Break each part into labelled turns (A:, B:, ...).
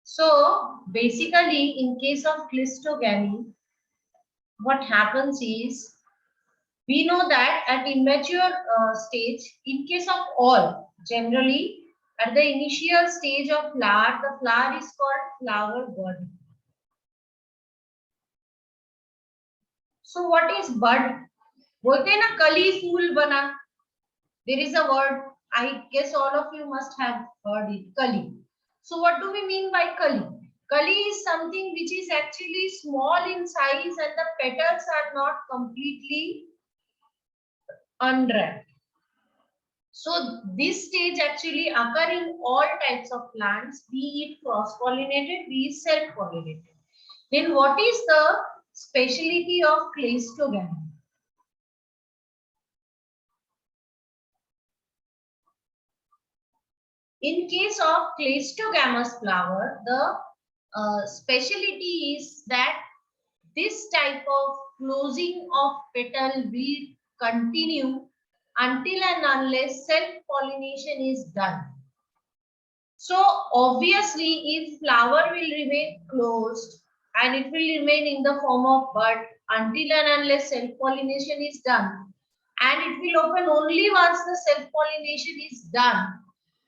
A: So basically in case of cleistogamy, what happens is, we know that at immature stage, in case of all, generally at the initial stage of flower, the flower is called flower bud. So what is bud? बोलते हैं ना कली फूल बना. There is a word, I guess all of you must have heard it, kali. So what do we mean by kali? Kali is something which is actually small in size and the petals are not completely unwrapped. So this stage actually occur in all types of plants, be it cross-pollinated, be it self-pollinated. Then what is the speciality of cleistogamy? In case of cleistogamous flower, the speciality is that this type of closing of petal will continue until and unless self-pollination is done. So obviously, if flower will remain closed and it will remain in the form of bud until and unless self-pollination is done, and it will open only once the self-pollination is done,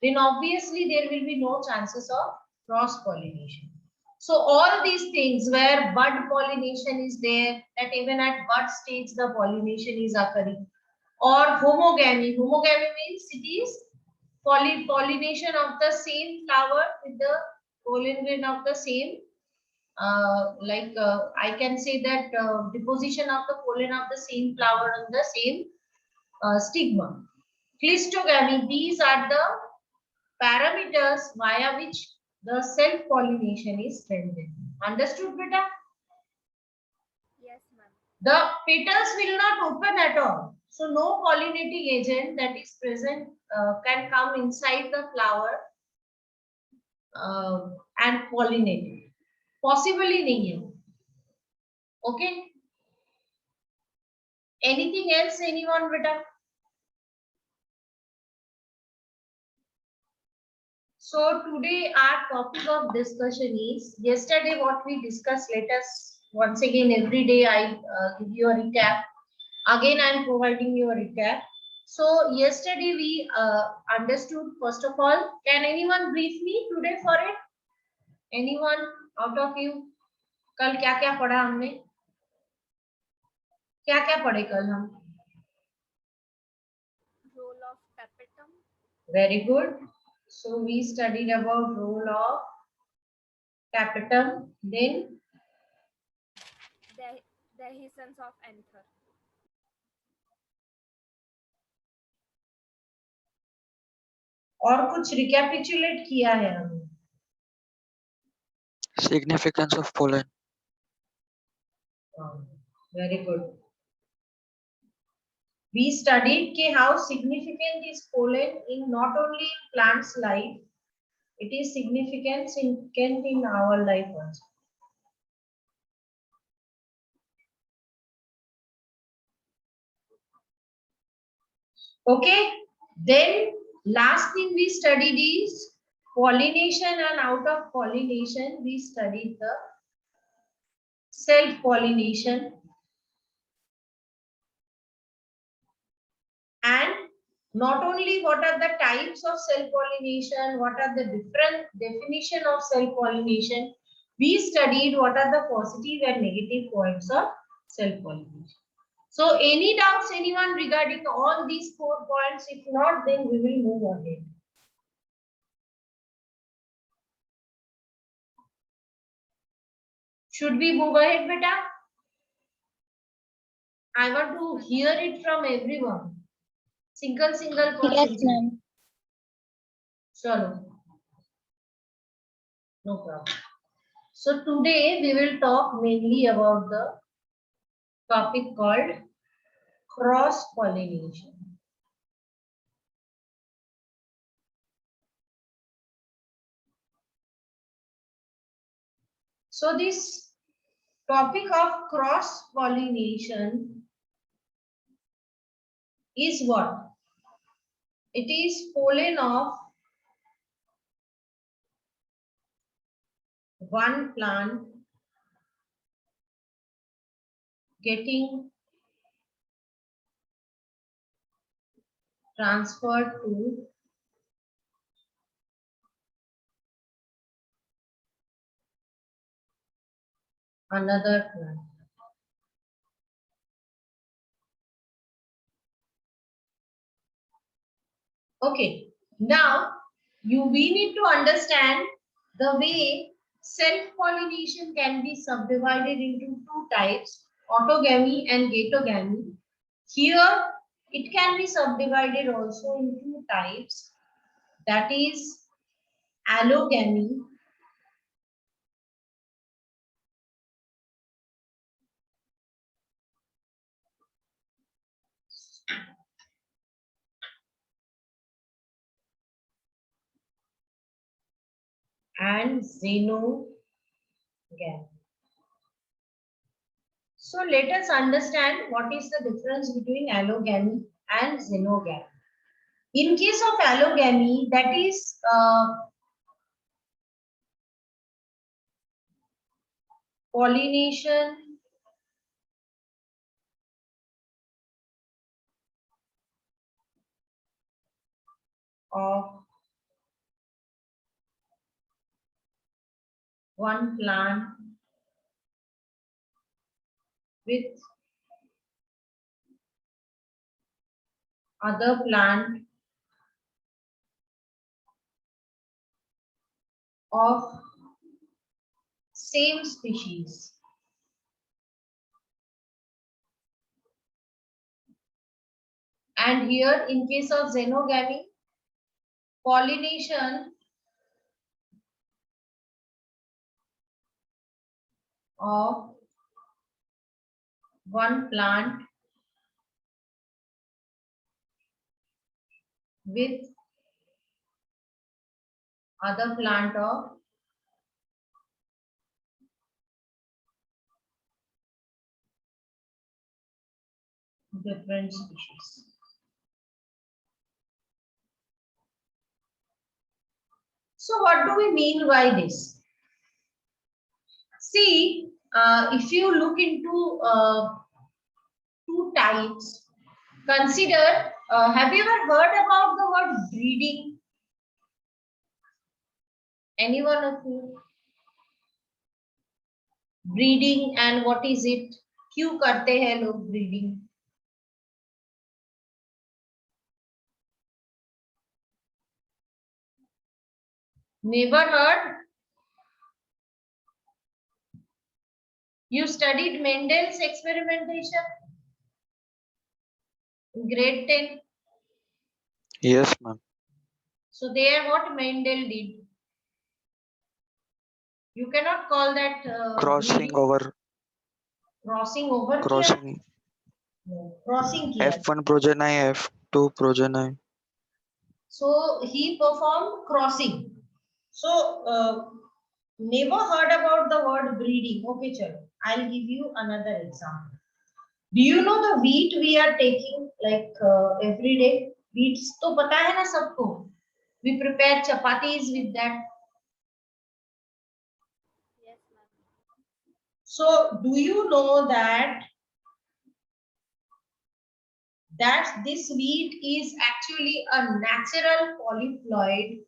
A: then obviously there will be no chances of cross-pollination. So all these things where bud pollination is there, that even at bud stage the pollination is occurring, or homogamy. Homogamy means it is pollination of the same flower with the pollen grain of the same, I can say that deposition of the pollen of the same flower on the same stigma. Cleistogamy, these are the parameters via which the self-pollination is strengthened. Understood, beta?
B: Yes, ma'am.
A: The petals will not open at all. So no pollinating agent that is present can come inside the flower and pollinate it. Possibly नहीं है. Okay. Anything else, anyone, beta? So today our topic of discussion is, yesterday what we discussed. Let us once again, every day I give you a recap. Again I am providing you a recap. So yesterday we understood, first of all, can anyone brief me today for it? Anyone out of you? कल क्या क्या पढ़ा हमने? क्या क्या पढ़े कल हम?
B: Role of tapetum.
A: Very good. So we studied about role of tapetum. Then
B: Dehiscence of anther.
A: और कुछ रिकैपिचुलेट किया है हमने?
C: Significance of pollen.
A: Very good. We studied how significant is pollen in not only in plants' life, it is significant in our life also. Okay, then last thing we studied is pollination, and out of pollination we studied the self-pollination, and not only what are the types of self-pollination, what are the different definition of self-pollination, we studied what are the positive and negative points of self-pollination. So any doubts, anyone, regarding all these 4 points? If not, then we will move ahead. Should we move ahead, beta? I want to hear it from everyone. Single person.
D: Yes, ma'am.
A: Chalo. No problem. So today we will talk mainly about the topic called cross-pollination. So this topic of cross-pollination is what? It is pollen of one plant getting transferred to another plant. Okay, now we need to understand the way self-pollination can be subdivided into two types, autogamy and gaetogamy. Here, it can be subdivided also into two types, that is allogamy and xenogamy. So let us understand what is the difference between allogamy and xenogamy. In case of allogamy, that is pollination of one plant with other plant of same species. And here in case of xenogamy, pollination of one plant with other plant of different species. So what do we mean by this? See, if you look into two types, consider, have you ever heard about the word breeding? Anyone of you? Breeding and what is it? क्यों करते हैं लोग breeding? Never heard? You studied Mendel's experimentation in grade 10.
C: Yes, ma'am.
A: So there what Mendel did. You cannot call that
C: Crossing
A: breeding.
C: over,
A: Crossing over
C: crossing
A: किया? No, crossing किया.
C: F1 progeny, F2 progeny.
A: So he performed crossing. So never heard about the word breeding. Okay, chalo. I'll give you another example. Do you know the wheat we are taking like every day? Wheats तो पता है ना सबको. We prepare chapatis with that.
B: Yes, ma'am.
A: So do you know that this wheat is actually a natural polyploid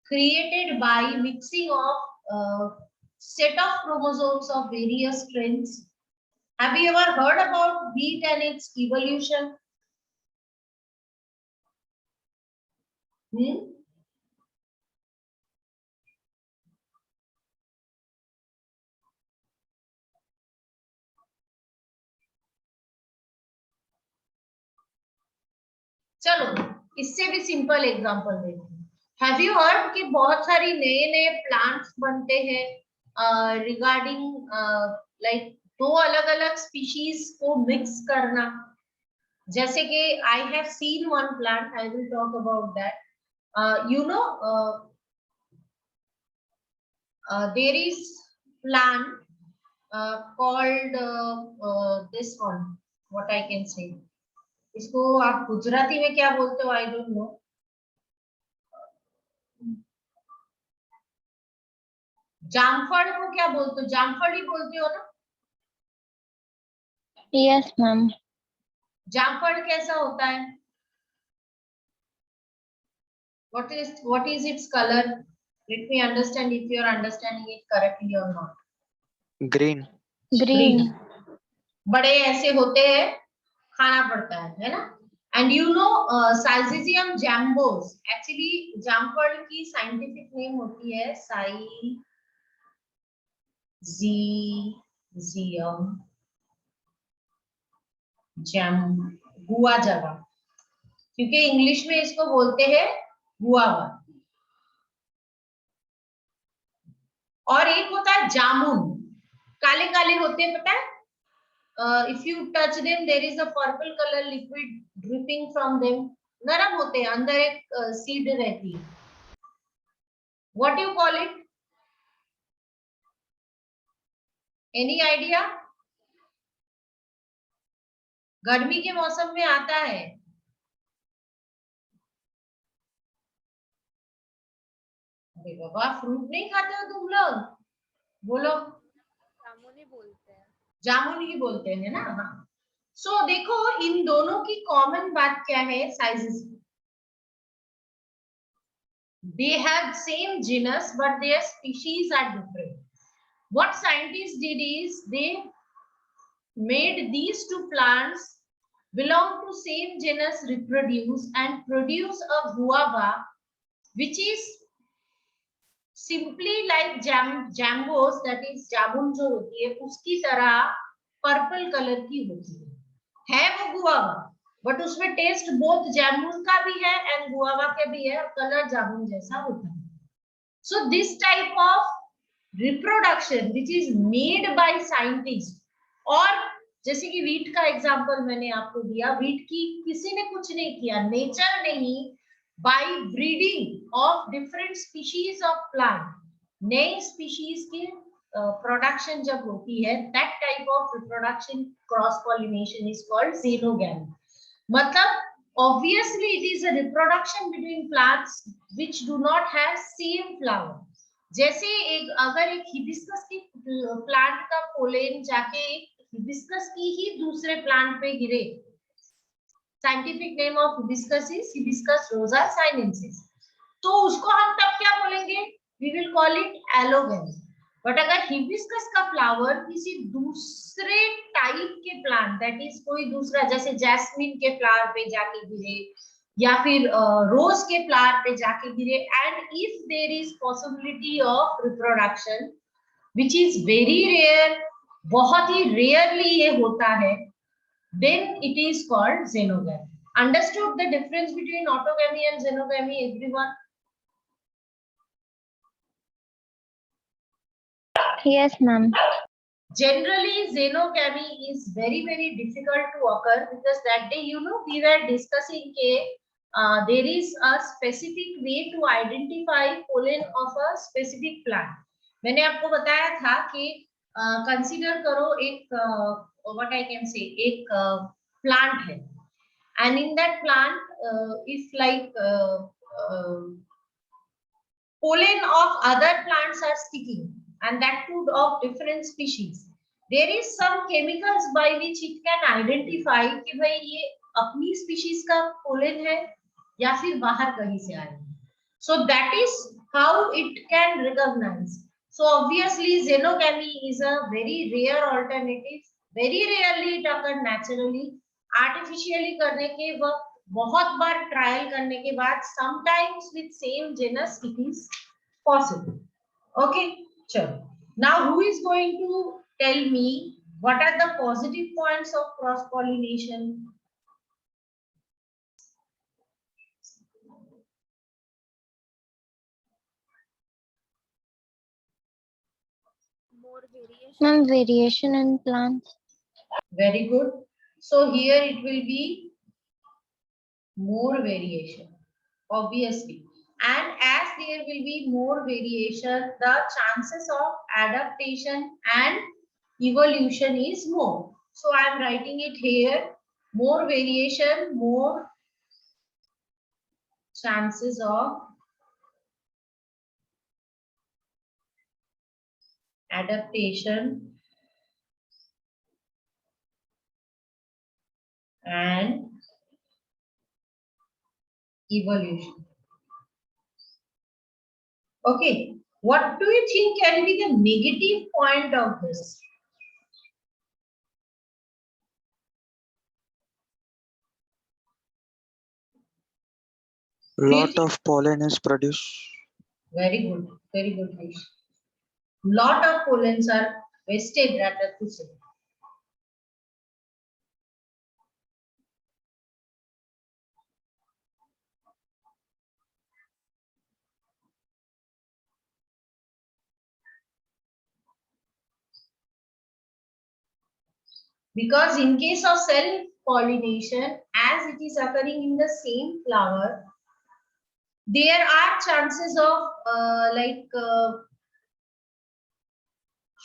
A: created by mixing of set of chromosomes of various strains? Have you ever heard about wheat and its evolution? चलो इससे भी simple example देते हैं. Have you heard कि बहुत सारी नए नए प्लांट्स बनते हैं रिगार्डिंग लाइक दो अलग अलग स्पीशीज को मिक्स करना. जैसे कि I have seen one plant, I will talk about that. You know there is plant called this one, what I can say, इसको आप गुजराती में क्या बोलते हो? I don't know. जामफल को क्या बोलते हो? जामफल ही बोलते हो ना?
D: Yes, ma'am.
A: जामफल कैसा होता है? What is its color? Let me understand if you are understanding it correctly or not.
C: Green.
D: Green.
A: बड़े ऐसे होते हैं, खाना पड़ता है ना? And you know साइजियम जैम्बोस, actually jamphal की साइंटिफिक नेम होती है साइजियम जैम गुआ जावा, क्योंकि इंग्लिश में इसको बोलते हैं गुआवा। और एक होता है जामुन, काले काले होते हैं, पता है? If you touch them, there is a purple color liquid dripping from them. नरम होते हैं, अंदर एक सीड रहती है। What you call it? Any idea? गर्मी के मौसम में आता है। अरे बाबा, फ्रूट नहीं खाते हो तुम लोग? बोलो।
B: जामुन ही बोलते हैं।
A: जामुन ही बोलते हैं ना? हाँ। सो देखो, इन दोनों की कॉमन बात क्या है? Sizes. They have same genus, but their species are different. What scientists did is they made these two plants belong to same genus reproduce and produce a guava which is simply like jambos, that is जामुन जो होती है उसकी तरह purple colour की होती है वो guava, but उसमें टेस्ट बोथ जामुन का भी है एंड गुआवा के भी है, कलर जामुन जैसा होता है। So this type of reproduction which is made by scientist, और जैसे कि वीट का एग्जांपल मैंने आपको दिया, वीट की किसी ने कुछ नहीं किया, नेचर ने ही by breeding of different species of plant, नई स्पीशीज के प्रोडक्शन जब होती है, that type of reproduction cross pollination is called xenogamy। मतलब obviously it is a reproduction between plants which do not have same flower। जैसे एक अगर एक हिबिस्कस की प्लांट का पोलेन जाके एक हिबिस्कस की ही दूसरे प्लांट पे गिरे, scientific name of hibiscus is hibiscus rosa sinensis, तो उसको हम तब क्या बोलेंगे? We will call it allogamy. But अगर हिबिस्कस का फ्लावर किसी दूसरे टाइप के प्लांट, दैट इज कोई दूसरा, जैसे जैस्मिन के फ्लावर पे जाके गिरे या फिर रोज के फ्लावर पे जाके गिरे, and if there is possibility of reproduction which is very rare, बहुत ही रेयरली ये होता है, then it is called xenogamy। Understood the difference between autogamy and xenogamy, everyone?
D: Yes, ma'am.
A: Generally xenogamy is very difficult to occur, because that day we were discussing there is a specific way to identify pollen of a specific plant। मैंने आपको बताया था कि consider करो एक what I can say, एक plant है, and in that plant if like pollen of other plants are sticking, and that too of different species, there is some chemicals by which it can identify कि भाई ये अपनी species का pollen है या फिर बाहर कहीं से आया है। So that is how it can recognize। So obviously xenogamy is a very rare alternative, very rarely it occurs naturally। artificially करने के वक्त बहुत बार ट्रायल करने के बाद sometimes with same genus it is possible। okay, चलो, now who is going to tell me what are the positive points of cross pollination?
B: More variation.
D: Ma'am, variation in plants.
A: Very good। So here it will be more variation, obviously, and as there will be more variation, the chances of adaptation and evolution is more। So I am writing it here, more variation, more chances of adaptation and evolution. Okay, what do you think can be the negative point of this? Do you
C: Lot
A: think?
C: of pollen is produced.
A: Very good, Harish. Lot of pollens are wasted rather to say. Because in case of self-pollination, as it is occurring in the same flower, there are chances of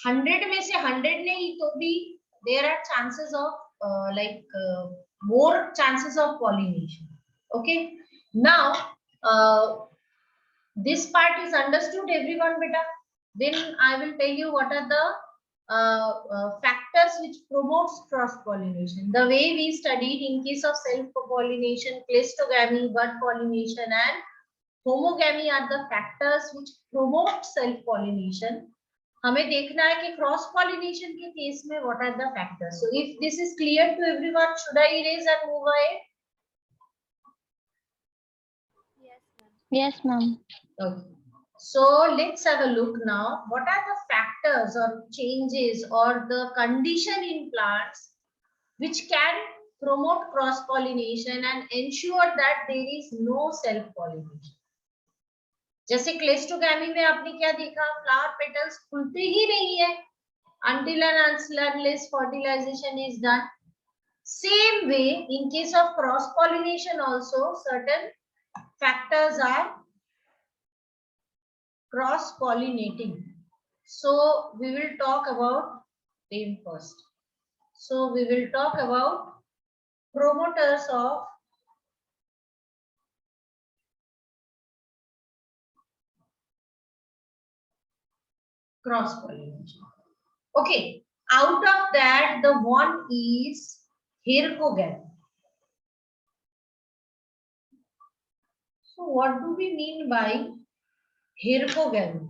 A: 100 में से 100 नहीं तो भी there are chances of more chances of pollination. Okay, now this part is understood everyone beta. Then I will tell you what are the factors which promotes cross pollination. The way we studied in case of self pollination, cleistogamy, bud pollination and homogamy are the factors which promote self pollination. हमें देखना है कि cross pollination के case में what are the factors. So if this is clear to everyone, should I erase and move ahead?
B: Yes, ma'am.
D: Yes, ma'am.
A: Okay. So let's have a look now. What are the factors or changes or the condition in plants which can promote cross pollination and ensure that there is no self pollination? जैसे क्लेस्टोगैमी में आपने क्या देखा, flower petals खुलते ही नहीं है until and unless fertilization is done. Same way in case of cross pollination also certain factors are cross pollinating. So we will talk about them first. So we will talk about promoters of cross pollination. Okay, out of that the one is hercogamy. So what do we mean by hercogamy?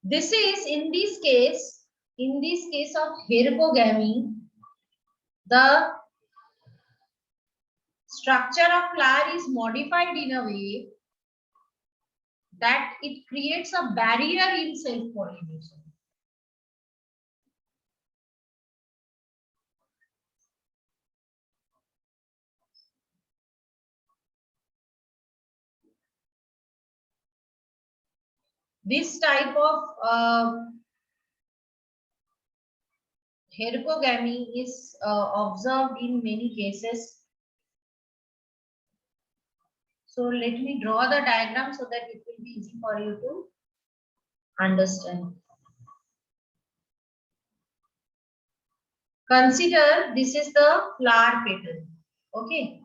A: This is in this case of hercogamy, the structure of flower is modified in a way that it creates a barrier in self-pollination. This type of hercogamy is observed in many cases. So let me draw the diagram so that it will be easy for you to understand. Consider this is the flower petal. Okay.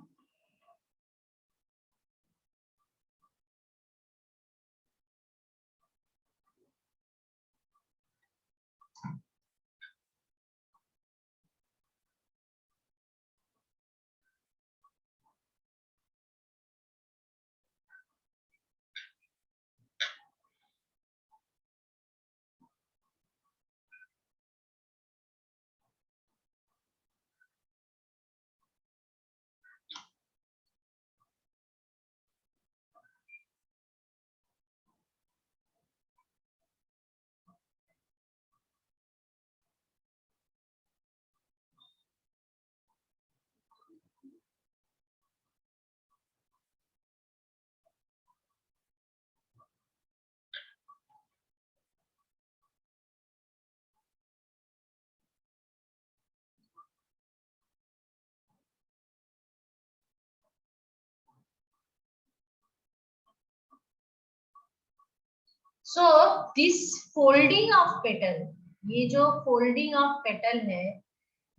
A: So this folding of petal, ये जो folding of petal है,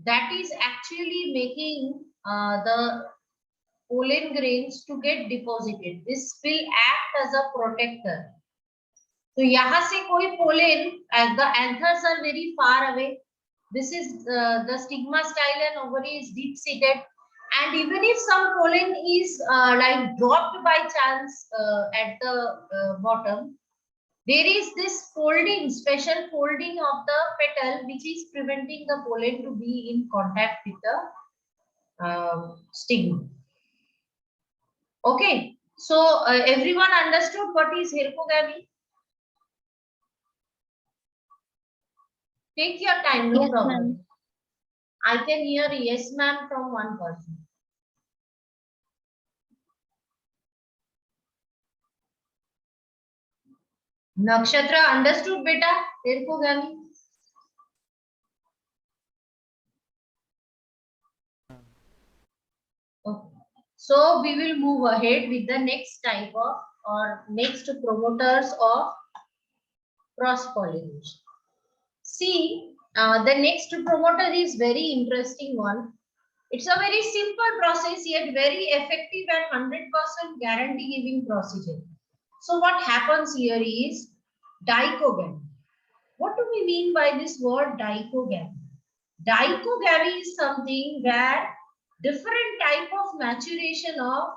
A: that is actually making the pollen grains to get deposited. This will act as a protector. तो यहाँ से कोई pollen, the anthers are very far away. This is the stigma style and ovary is deep seated. And even if some pollen is like dropped by chance at the bottom, there is this folding, special folding of the petal, which is preventing the pollen to be in contact with the stigma. Okay, so everyone understood what is hypogamy? Take your time, no
D: Yes,
A: problem.
D: ma'am.
A: I can hear yes, ma'am, from one person. Nakshatra, understood, beta? Hypogamy. Okay. So we will move ahead with the next type of or next promoters of cross-pollination. See, the next promoter is very interesting one. It's a very simple process yet very effective and 100% guarantee giving procedure. So what happens here is dichogamy. What do we mean by this word dichogamy? Dichogamy is something where different type of maturation of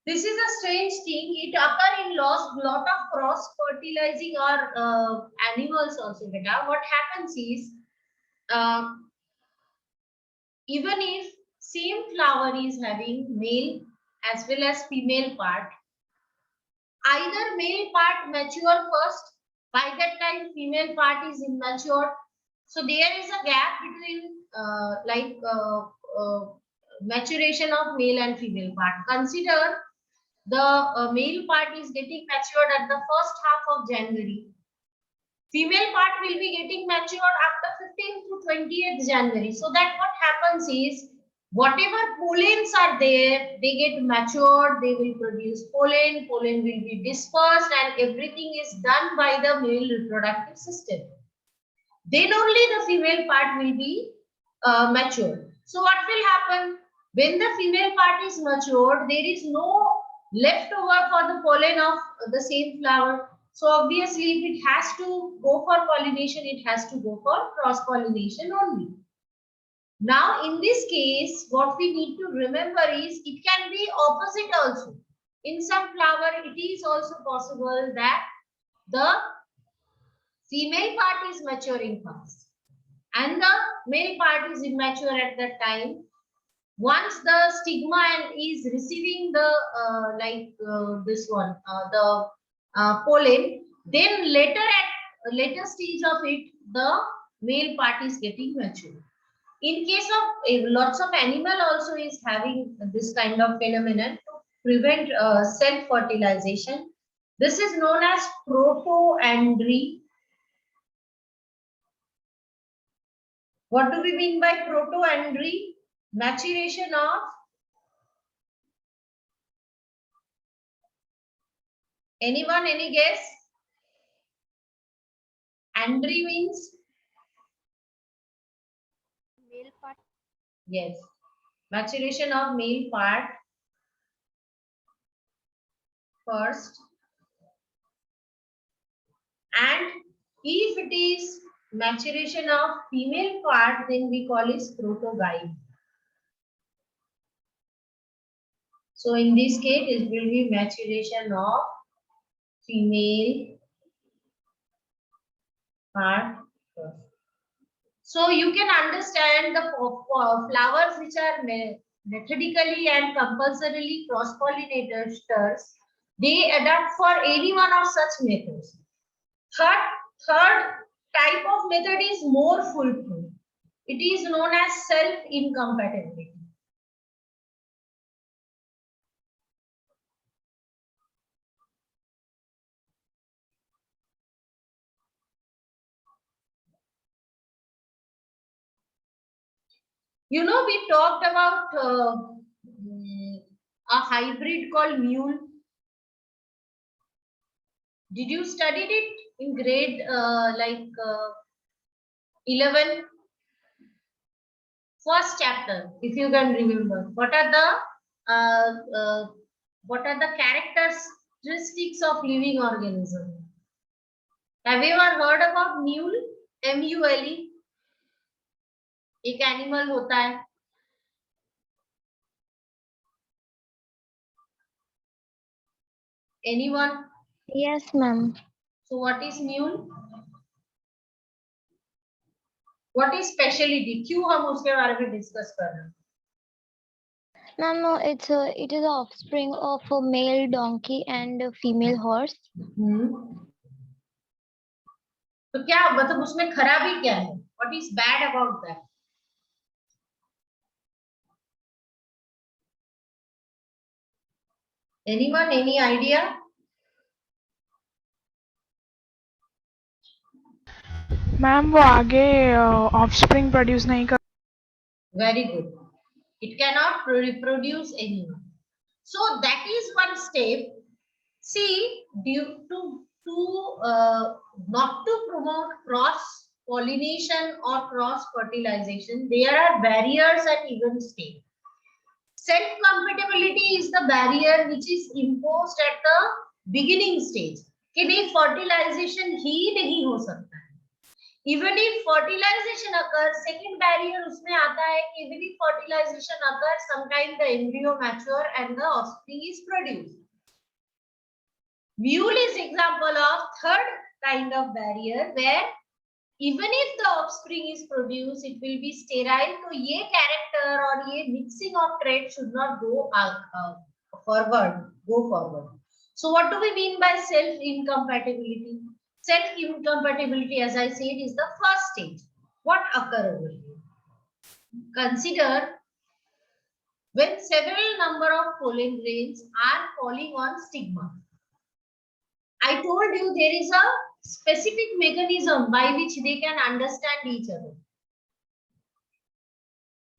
A: this is a strange thing. It occurs in lot of cross fertilizing or animals also. Beta. What happens is even if same flower is having male as well as female part, either male part mature first. By that time, female part is immature. So there is a gap between maturation of male and female part. Consider the male part is getting matured at the first half of January. Female part will be getting matured after 15th to 20th January. So that what happens is whatever pollens are there, they get matured, they will produce pollen, pollen will be dispersed and everything is done by the male reproductive system. Then only the female part will be matured. So what will happen? When the female part is matured, there is no leftover for the pollen of the same flower. So obviously, if it has to go for pollination, it has to go for cross-pollination only. Now, in this case, what we need to remember is it can be opposite also. In some flower, it is also possible that the female part is maturing fast and the male part is immature at that time. Once the stigma is receiving the pollen, then later stage of it, the male part is getting mature. In case of lots of animal also is having this kind of phenomenon to prevent self-fertilization. This is known as protoandry. What do we mean by protoandry? Maturation of anyone, any guess? Andry means?
B: Male part.
A: Yes. Maturation of male part first. And if it is maturation of female part, then we call it protogyne. So in this case, it will be maturation of female part first. So you can understand the flowers which are methodically and compulsorily cross-pollinators, they adapt for any one of such methods. Third type of method is more foolproof. It is known as self-incompatibility. You know, we talked about a hybrid called mule. Did you studied it in grade 11? First chapter, if you can remember. What are the characteristics of living organism? Have you ever heard about mule? MULE? एक animal होता है. Anyone?
D: Yes, ma'am.
A: So what is mule? What is speciality? क्यों हम उसके बारे में discuss कर रहे हैं?
D: Ma'am, no, it is offspring of a male donkey and a female horse.
A: तो क्या मतलब उसमें खराबी क्या है? What is bad about that? Anyone? Any idea?
E: Ma'am वो आगे ऑफस्प्रिंग प्रोड्यूस नहीं कर.
A: Very good. It cannot reproduce anyone. So that is one step. See, due to not to promote cross pollination or cross fertilization, there are barriers at even stage. Self compatibility is the barrier which is imposed at the beginning stage. कि नहीं fertilization ही नहीं हो सकता है. Even if fertilization occurs, second barrier उसमें आता है कि even if fertilization occurs, sometimes the embryo mature and the offspring is produced. Mule is example of third kind of barrier where even if the offspring is produced, it will be sterile. तो ये character और ये mixing of traits should not go forward. So what do we mean by self incompatibility? Self incompatibility, as I said, is the first stage. What occurs over here? Consider when several number of pollen grains are falling on stigma. I told you there is a specific mechanism by which they can understand each other.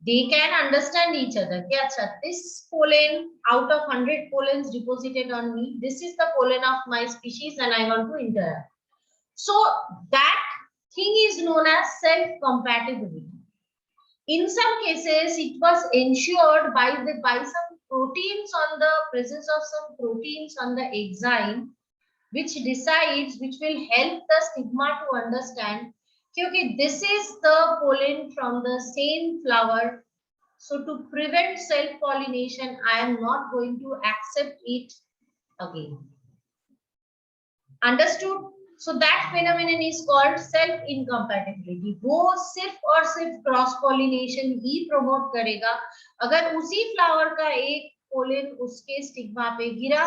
A: They can understand each other. This pollen out of 100 pollens deposited on me, this is the pollen of my species and I want to interact. So that thing is known as self-compatibility. In some cases, it was ensured by some proteins on the presence of some proteins on the enzyme, which decides, which will help the stigma to understand, okay, this is the pollen from the same flower. So to prevent self-pollination, I am not going to accept it again. Understood? So that phenomenon is called self-incompatibility. वो सिर्फ और सिर्फ cross pollination ही promote करेगा. अगर उसी flower का एक pollen उसके स्टिग्मा पे गिरा,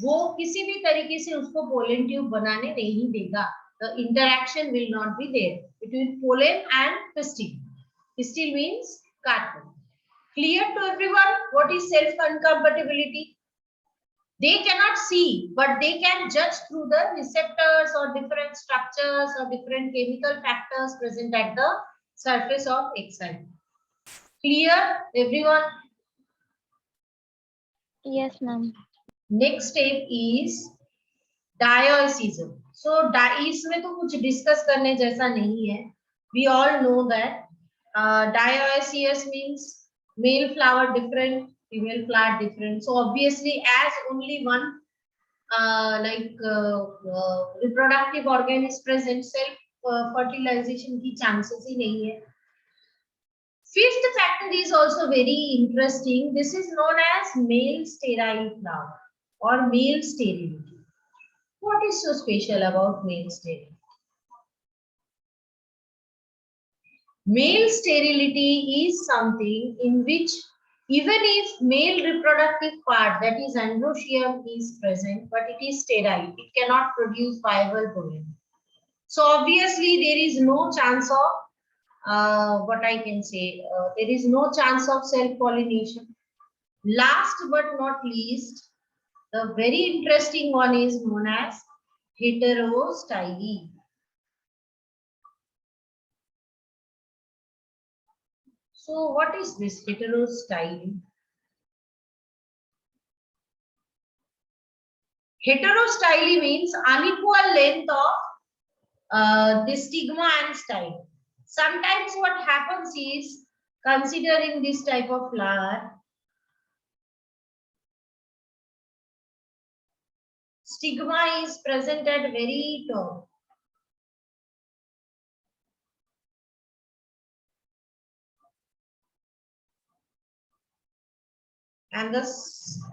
A: वो किसी भी तरीके से उसको पोलन ट्यूब बनाने नहीं देगा. The interaction will not be there between pollen and pistil. Pistil means carpel. Clear to everyone what is self-incompatibility? They cannot see, but they can judge through the receptors or different structures or different chemical factors present at the surface of exile. Clear, everyone?
D: Yes, ma'am.
A: Next step is dioicism. So इसमें तो कुछ discuss करने जैसा नहीं है. We all know that dioecious means male flower different, female flower different. So obviously, as only one reproductive organ is present, self fertilization की chances ही नहीं है. Fifth factor is also very interesting. This is known as male sterile flower or male sterility. What is so special about male sterility? Male sterility is something in which even if male reproductive part, that is androecium, is present, but it is sterile, it cannot produce viable pollen. So obviously there is no chance of what I can say, there is no chance of self-pollination. Last but not least, the very interesting one is known as heterostyle. So what is this heterostyle? Heterostyle means unequal length of the stigma and style. Sometimes what happens is, considering this type of flower, stigma is present at very top. And the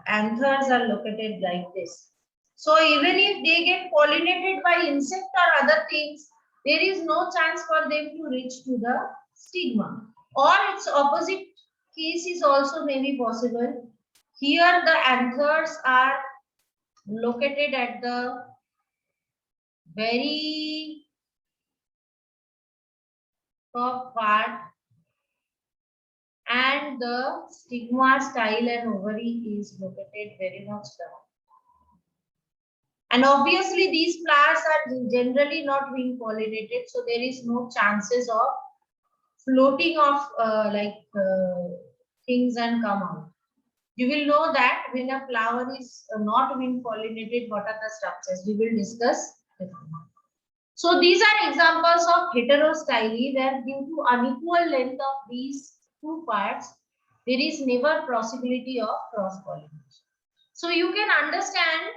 A: anthers are located like this. So even if they get pollinated by insect or other things, there is no chance for them to reach to the stigma. Or its opposite case is also maybe possible. Here the anthers are located at the very top part, and the stigma, style and ovary is located very much down. And obviously these flowers are generally not being pollinated, so there is no chances of floating of things and come out. You will know that when a flower is not being pollinated, what are the structures? We will discuss. So these are examples of heterostyle, where due to unequal length of these two parts, there is never possibility of cross pollination. So you can understand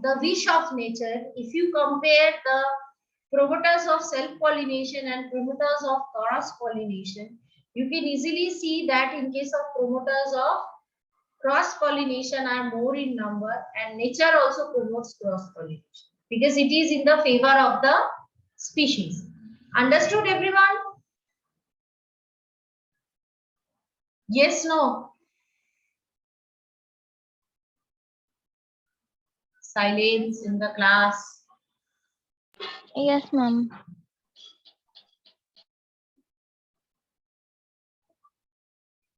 A: the wish of nature if you compare the promoters of self-pollination and promoters of cross-pollination. You can easily see that in case of promoters of cross-pollination are more in number, and nature also promotes cross-pollination because it is in the favor of the species. Understood, everyone? Yes, no? Silence in the class.
D: Yes, ma'am.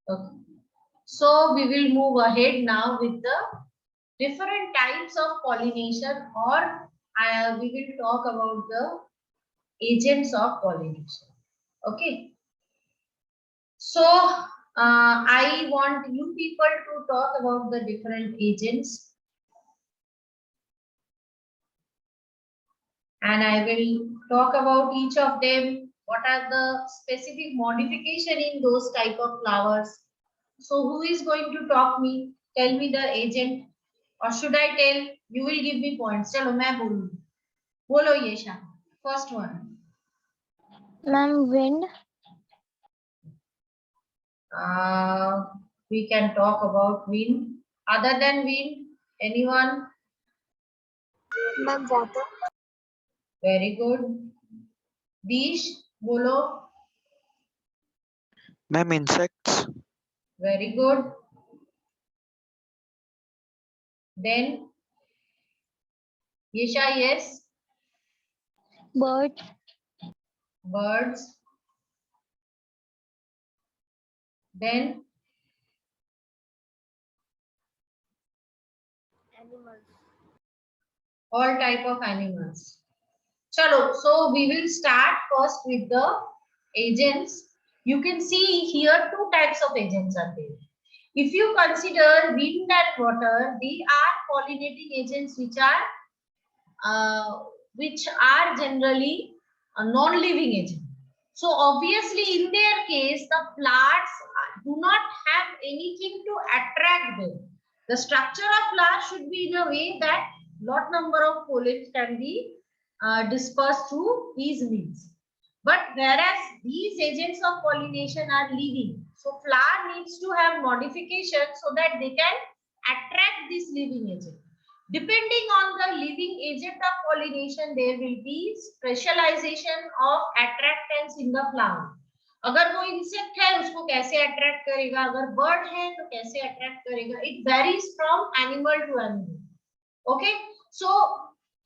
A: Okay. So we will move ahead now with the different types of pollination, or we will talk about the agents of pollination. Okay. So I want you people to talk about the different agents, and I will talk about each of them. What are the specific modification in those type of flowers? So who is going to talk me? Tell me the agent, or should I tell? You will give me points. चलो मैं बोलूँ. बोलो येशा. First one.
D: Ma'am, wind.
A: We can talk about wind. Other than wind, anyone?
B: Ma'am, water.
A: Very good. Dish, bolo.
C: Ma'am, insects.
A: Very good. Then, Yesha, yes.
D: Birds.
A: Birds. Then,
B: Animals.
A: all type of animals. Chalo, so we will start first with the agents. You can see here two types of agents are there. If you consider wind and water, they are pollinating agents which are generally a non-living agent. So obviously in their case, the flowers do not have anything to attract them. The structure of flower should be in a way that lot number of pollen can be dispersed through these leaves. But whereas these agents of pollination are living, so flower needs to have modification so that they can attract this living agent. Depending on the living agent of pollination, there will be specialization of attractants in the flower. अगर वो insect है उसको कैसे attract करेगा, अगर bird है तो कैसे अट्रैक्ट करेगा. It varies from animal to animal. Okay, so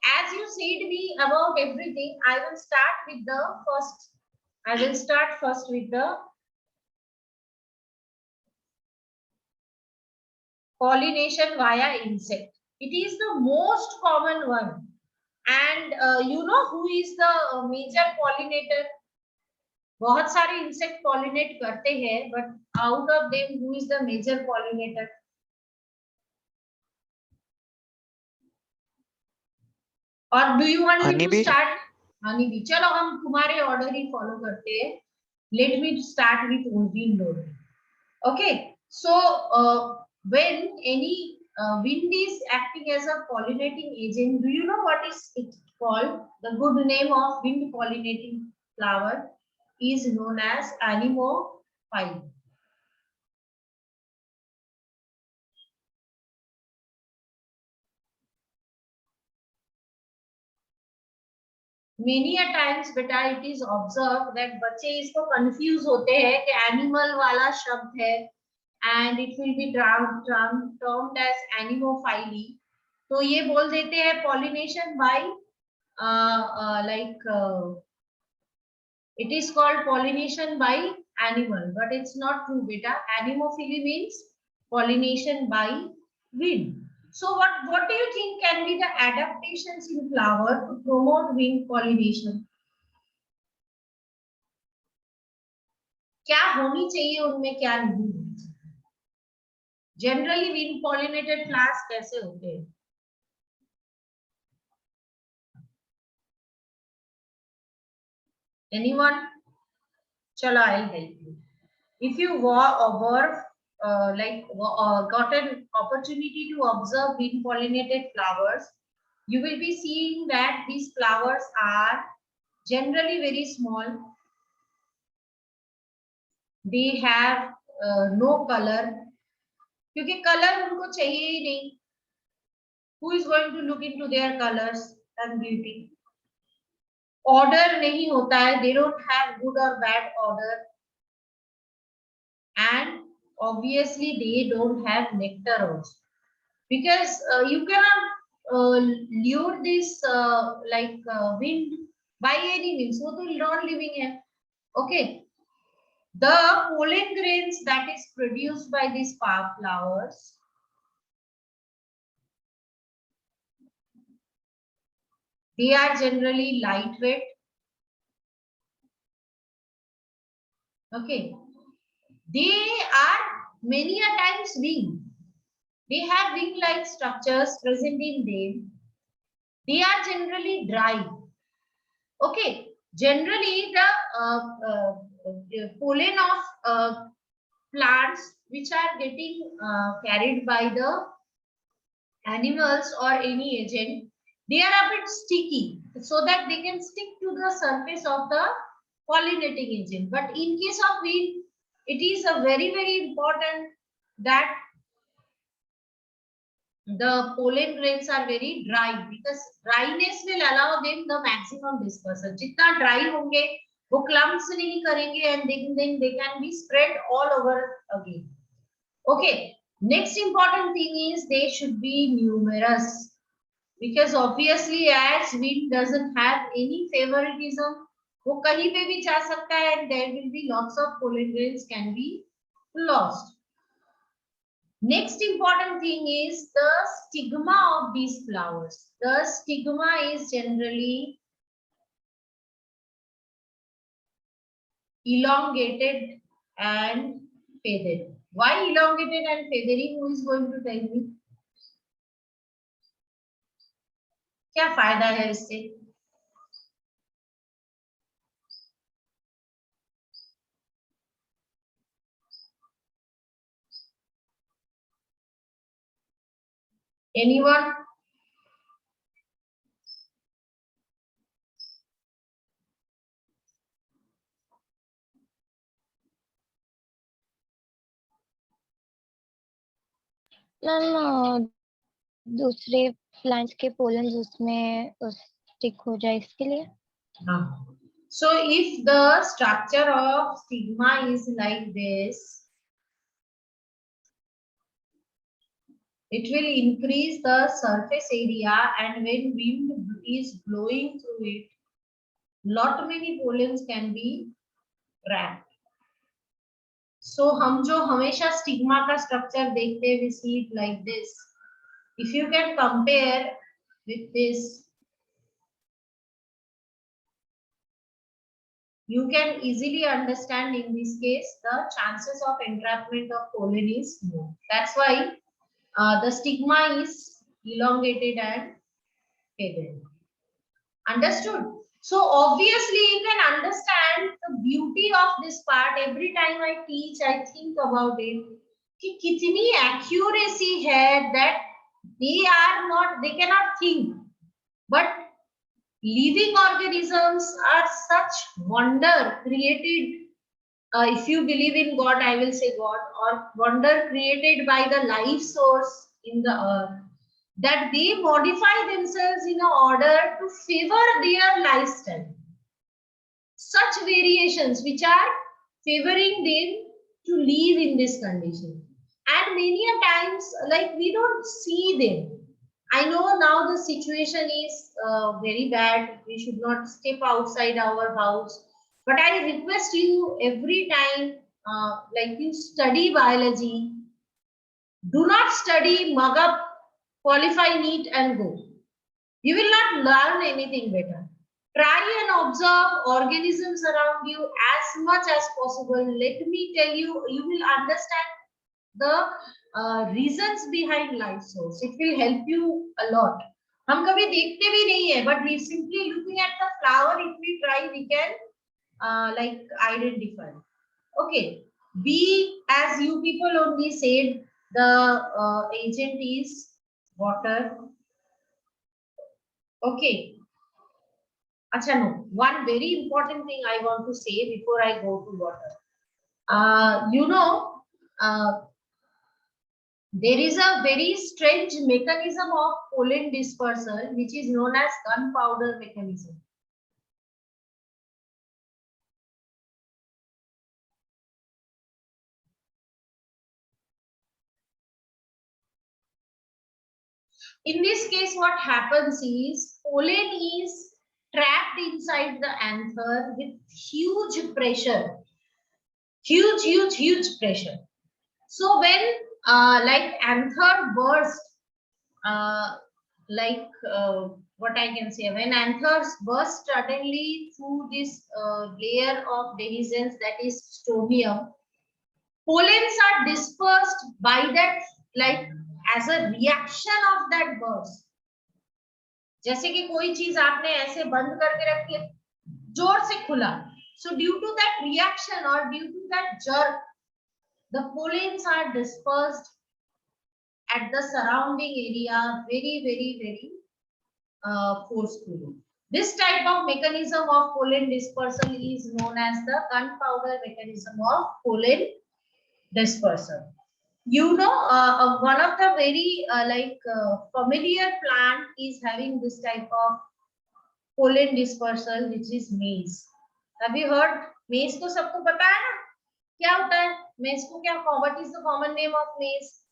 A: as you said me about everything, I will start with the first. I will start first with the pollination via insect. It is the most common one. And you know who is the major pollinator? बहुत सारे insect pollinate करते हैं, but out of them who is the major pollinator? और do you want me to
C: Honeybee?
A: Start? Honey bee, चलो हम तुम्हारे order ही follow करते हैं. Let me start with wind only. Okay, so when any wind is acting as a pollinating agent, do you know what is it called? The good name of wind pollinating flower is known as anemophile. Many a times beta it is observed that बच्चे इसको confuse होते हैं कि animal वाला शब्द है and it will be termed as anemophily. तो ये बोल देते हैं pollination by it is called pollination by animal, but it's not true beta. Anemophily means pollination by wind. So what do you think can be the adaptations in flower to promote wind pollination? क्या होनी चाहिए उनमें, क्या नहीं होनी चाहिए? Generally wind pollinated flowers कैसे होते हैं? Anyone? Chalo, I'll help you. If you got an opportunity to observe wind pollinated flowers, you will be seeing that these flowers are generally very small. They have no color, क्योंकि color उनको चाहिए ही नहीं. Who is going to look into their colors and beauty? Order नहीं होता है. They don't have good or bad order. And obviously they don't have nectar also, because you cannot lure this wind by any means. वो तो non-living है. Okay, the pollen grains that is produced by these flowers, they are generally lightweight. Okay, they are many a times wing. They have wing-like structures present in them. They are generally dry. Okay, generally the pollen of plants which are getting carried by the animals or any agent, they are a bit sticky so that they can stick to the surface of the pollinating agent. But in case of wind, it is a very important that the pollen grains are very dry, because dryness will allow them the maximum dispersal. जितना dry होंगे वो clumps नहीं करेंगे and then they can be spread all over again. Okay, next important thing is they should be numerous, because obviously as wind doesn't have any favoritism, वो कहीं पे भी जा सकता है and there will be lots of pollen grains can be lost. Next important thing is the stigma of these flowers. The stigma is generally elongated and feathered. Why elongated and feathery? Who is going to tell me? क्या फायदा है इससे? Anyone?
D: Ma'am दूसरे plants के pollen उसमें stick हो जाए इसके लिए.
A: So if the structure of stigma is like this, it will increase the surface area, and when wind is blowing through it, lot many pollens can be trapped. So हम जो हमेशा stigma का structure देखते हैं, we see it like this. If you can compare with this, you can easily understand in this case the chances of entrapment of pollen is more. That's why the stigma is elongated and feathered. Understood? So obviously you can understand the beauty of this part. Every time I teach, I think about it. कि कितनी accuracy है that they cannot think. But living organisms are such wonder created. If you believe in God, I will say God, or wonder created by the life source in the earth, that they modify themselves in order to favor their lifestyle. Such variations which are favoring them to live in this condition. And many a times, like we don't see them. I know now the situation is very bad. We should not step outside our house. But I request you every time, like you study biology, do not study, mug up, qualify, neat, and go. You will not learn anything better. Try and observe organisms around you as much as possible. Let me tell you, you will understand the reasons behind life source. It will help you a lot. हम कभी देखते भी नहीं है, but we simply looking at the flower. If we try, we can like identify. Okay. B, as you people only said, the agent is water. Okay. Acha, no. One very important thing I want to say before I go to water. There is a very strange mechanism of pollen dispersal which is known as gunpowder mechanism. In this case, what happens is pollen is trapped inside the anther with huge pressure. Huge pressure. So when like anther burst, what I can say, when anthers burst suddenly through this layer of dehiscence, that is stomium, pollens are dispersed by that, like as a reaction of that burst. जैसे कि कोई चीज आपने ऐसे बंद करके रखी है, जोर से खुला, so due to that reaction or due to that jerk, the pollens are dispersed at the surrounding area very forcefully. This type of mechanism of pollen dispersal is known as the gunpowder mechanism of pollen dispersal. You know, one of the very familiar plant is having this type of pollen dispersal, which is maize. Have you heard? Maize तो सबको पता है ना? क्या होता है? Maize को क्या? What is the common name of maize?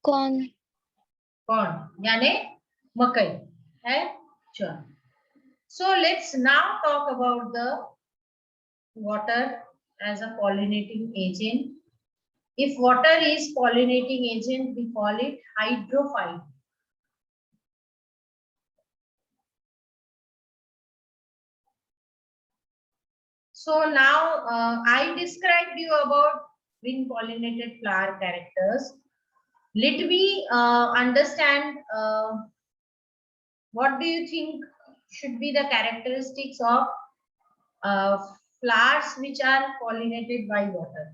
D: कौन?
A: Corn. यानी मकई है? Sure. So let's now talk about the water as a pollinating agent. If water is pollinating agent, we call it hydrophyte. So now I described you about wind pollinated flower characters. Let me understand what do you think should be the characteristics of flowers which are pollinated by water.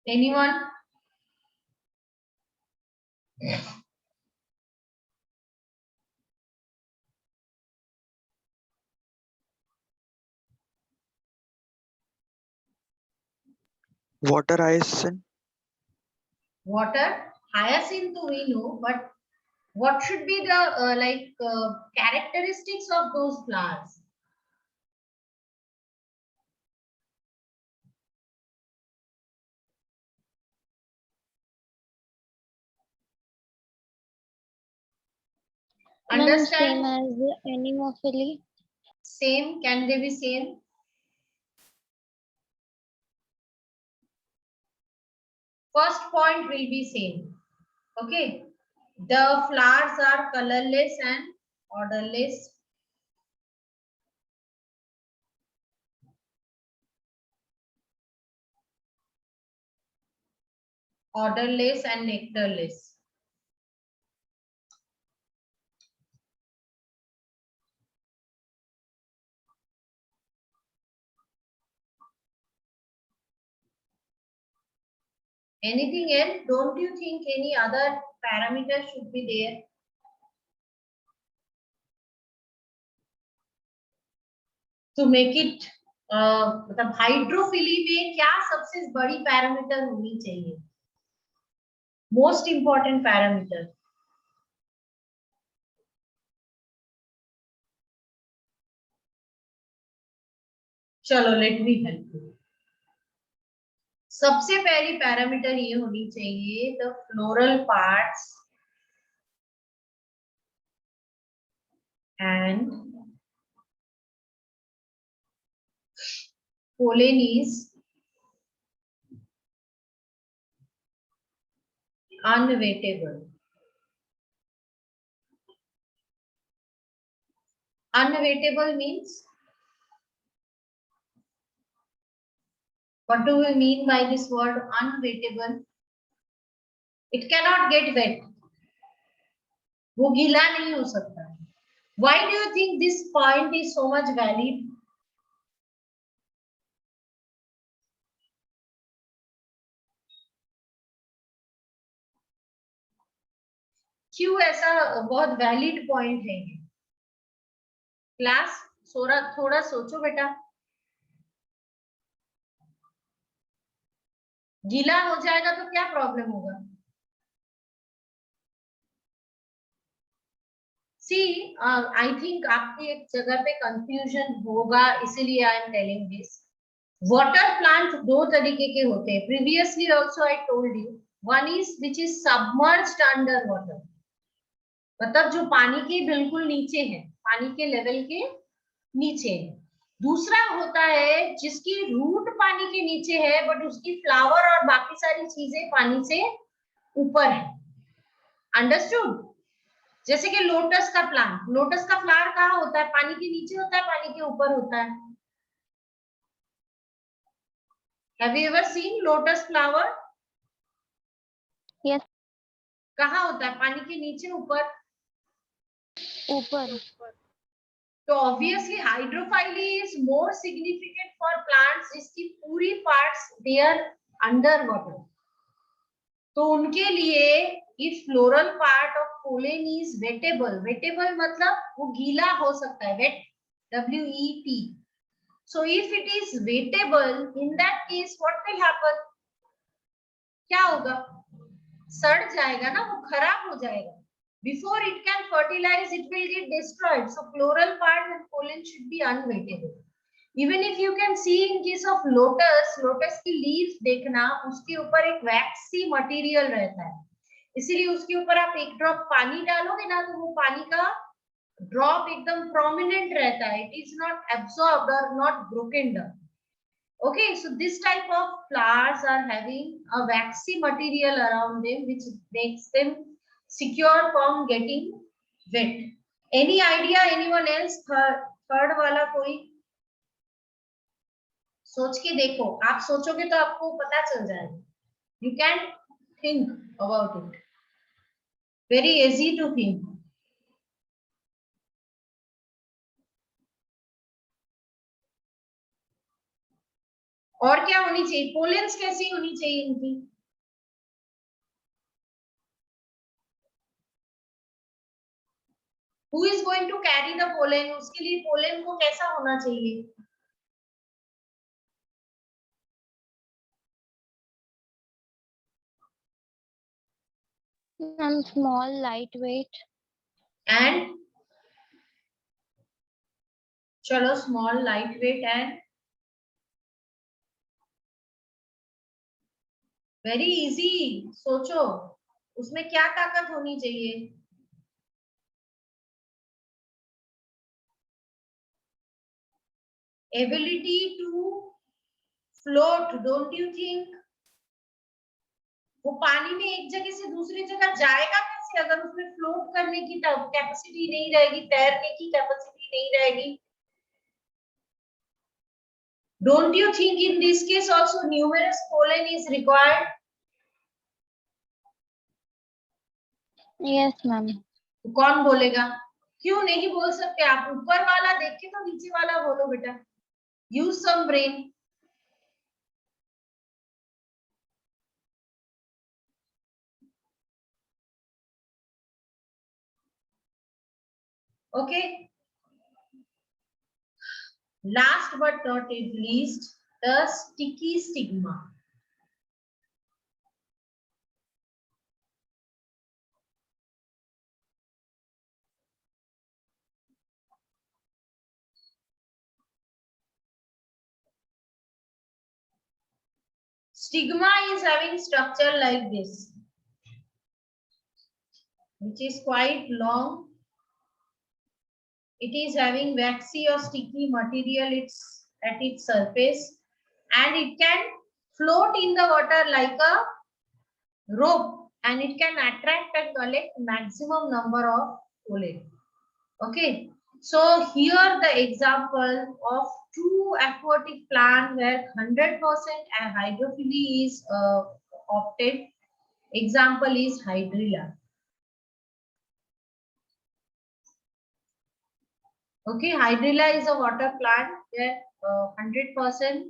A: Anyone?
C: Water hyacinth.
A: Water hyacinth we know, but what should be the characteristics of those flowers? Understand?
D: Same as anemophily.
A: Same? Can they be same? First point will be same. Okay. The flowers are colorless and odorless. Odorless and nectarless. Anything else? Don't you think any other parameter should be there? To make it मतलब hydrophily में क्या सबसे बड़ी parameter होनी चाहिए? Most important parameter. चलो let me help you. सबसे पहली पैरामीटर ये होनी चाहिए the floral parts and pollen is unwettable. Unwettable means, what do we mean by this word unwettable? It cannot get wet. वो गीला नहीं हो सकता. Why do you think this point is so much valid? क्यों ऐसा बहुत valid point है ये? क्लास थोड़ा सोचो बेटा. गीला हो जाएगा तो क्या प्रॉब्लम होगा? सी आई थिंक आपकी एक जगह पे कंफ्यूजन होगा, इसीलिए I am telling this. Water plant दो तरीके के होते हैं. Previously also I told you. One is which is submerged under water, मतलब जो पानी के बिल्कुल नीचे है, पानी के लेवल के नीचे है. दूसरा होता है जिसकी रूट पानी के नीचे है बट उसकी फ्लावर और बाकी सारी चीजें पानी से ऊपर है. अंडरस्टूड? जैसे कि लोटस का प्लांट, लोटस का फ्लावर कहाँ होता है? पानी के नीचे होता है, पानी के ऊपर होता है. Have you ever seen lotus flower?
D: Yes.
A: कहाँ होता है? पानी के नीचे, ऊपर?
D: ऊपर.
A: तो obviously hydrophily is more significant for plants जिसकी पूरी parts they are under water. तो उनके लिए if floral part of pollen is wettable, wettable मतलब वो गीला हो सकता है, wet, WET. So if it is wettable, in that case what will happen? क्या होगा? सड़ जाएगा ना, वो खराब हो जाएगा. Before it can fertilize, it will get destroyed. So floral part and pollen should be unwettable. Even if you can see in case of lotus, lotus की leaf देखना, उसके ऊपर एक waxy material रहता है. इसीलिए उसके ऊपर आप एक ड्रॉप पानी डालोगे ना तो वो पानी का ड्रॉप एकदम prominent रहता है. It is not absorbed or not broken down. Okay, so this type of flowers are having a waxy material around them which makes them secure from getting wet. Any idea? Anyone else? Third वाला कोई? सोच के देखो. आप सोचोगे तो आपको पता चल जाएगा. You can think about it. Very easy to think. और क्या होनी चाहिए? पोलेंस कैसी होनी चाहिए इनकी? Who is going to carry the pollen? उसके लिए पोलन को कैसा होना चाहिए?
D: Small, lightweight.
A: And चलो small, lightweight and very easy. सोचो उसमें क्या ताकत होनी चाहिए? Ability to float, don't you think? वो पानी में एक जगह से दूसरी जगह जाएगा कैसे अगर उसमें फ्लोट करने की कैपेसिटी नहीं रहेगी, तैरने की कैपेसिटी नहीं रहेगी. Don't you think in this case also numerous pollen is required?
D: Yes, ma'am.
A: तो कौन बोलेगा? क्यों नहीं बोल सकते आप? ऊपर वाला देख के तो नीचे वाला बोलो बेटा. Use some brain. Okay. Last but not least, the sticky stigma. Stigma is having structure like this, which is quite long. It is having waxy or sticky material at its surface, and it can float in the water like a rope, and it can attract and collect maximum number of pollen. Okay, so here the example of two aquatic plant where 100% hydrophily is opted. Example is hydrilla. Okay, hydrilla is a water plant where 100%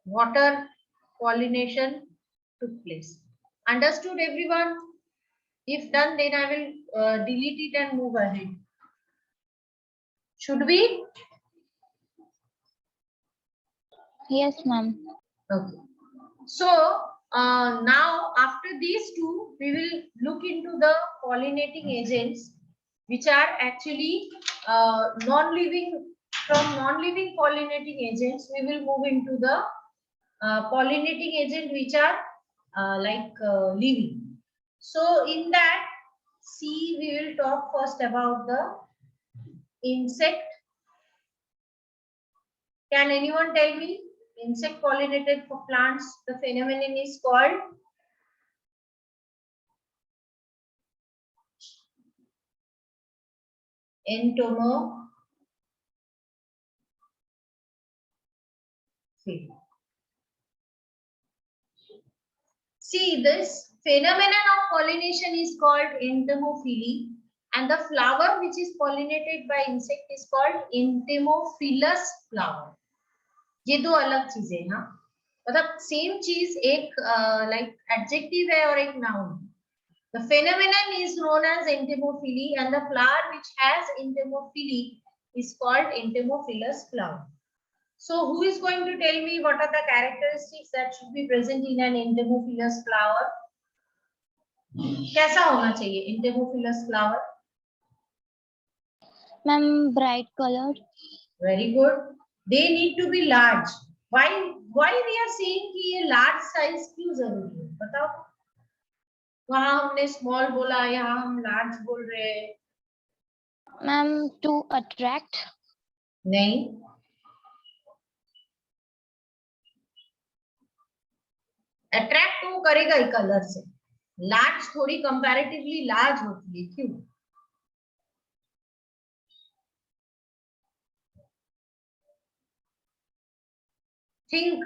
A: water pollination took place. Understood, everyone? If done, then I will delete it and move ahead. Should we?
D: Yes, ma'am.
A: Okay. So now after these two, we will look into the pollinating agents, which are actually non-living. From non-living pollinating agents, we will move into the pollinating agent which are living. So in that, see, we will talk first about the insect. Can anyone tell me? Insect pollinated for plants, the phenomenon is called entomophily. See, this phenomenon of pollination is called entomophily, and the flower which is pollinated by insect is called entomophilous flower. ये दो अलग चीजें हैं, हाँ, मतलब same चीज एक like adjective है और एक noun. The phenomenon is known as entomophily, and the flower which has entomophily is called entomophilous flower. So who is going to tell me what are the characteristics that should be present in an entomophilous flower? कैसा होना चाहिए entomophilous flower?
D: Ma'am, bright colored.
A: Very good. They need to be large. Why we are saying कि ये large size क्यों जरूरी है? बताओ. वहाँ हमने small बोला, यहाँ हम large बोल रहे हैं.
D: Ma'am, to attract.
A: नहीं. Attract तो करेगा ही कलर से. Large थोड़ी comparatively large होती है, क्यों? Think.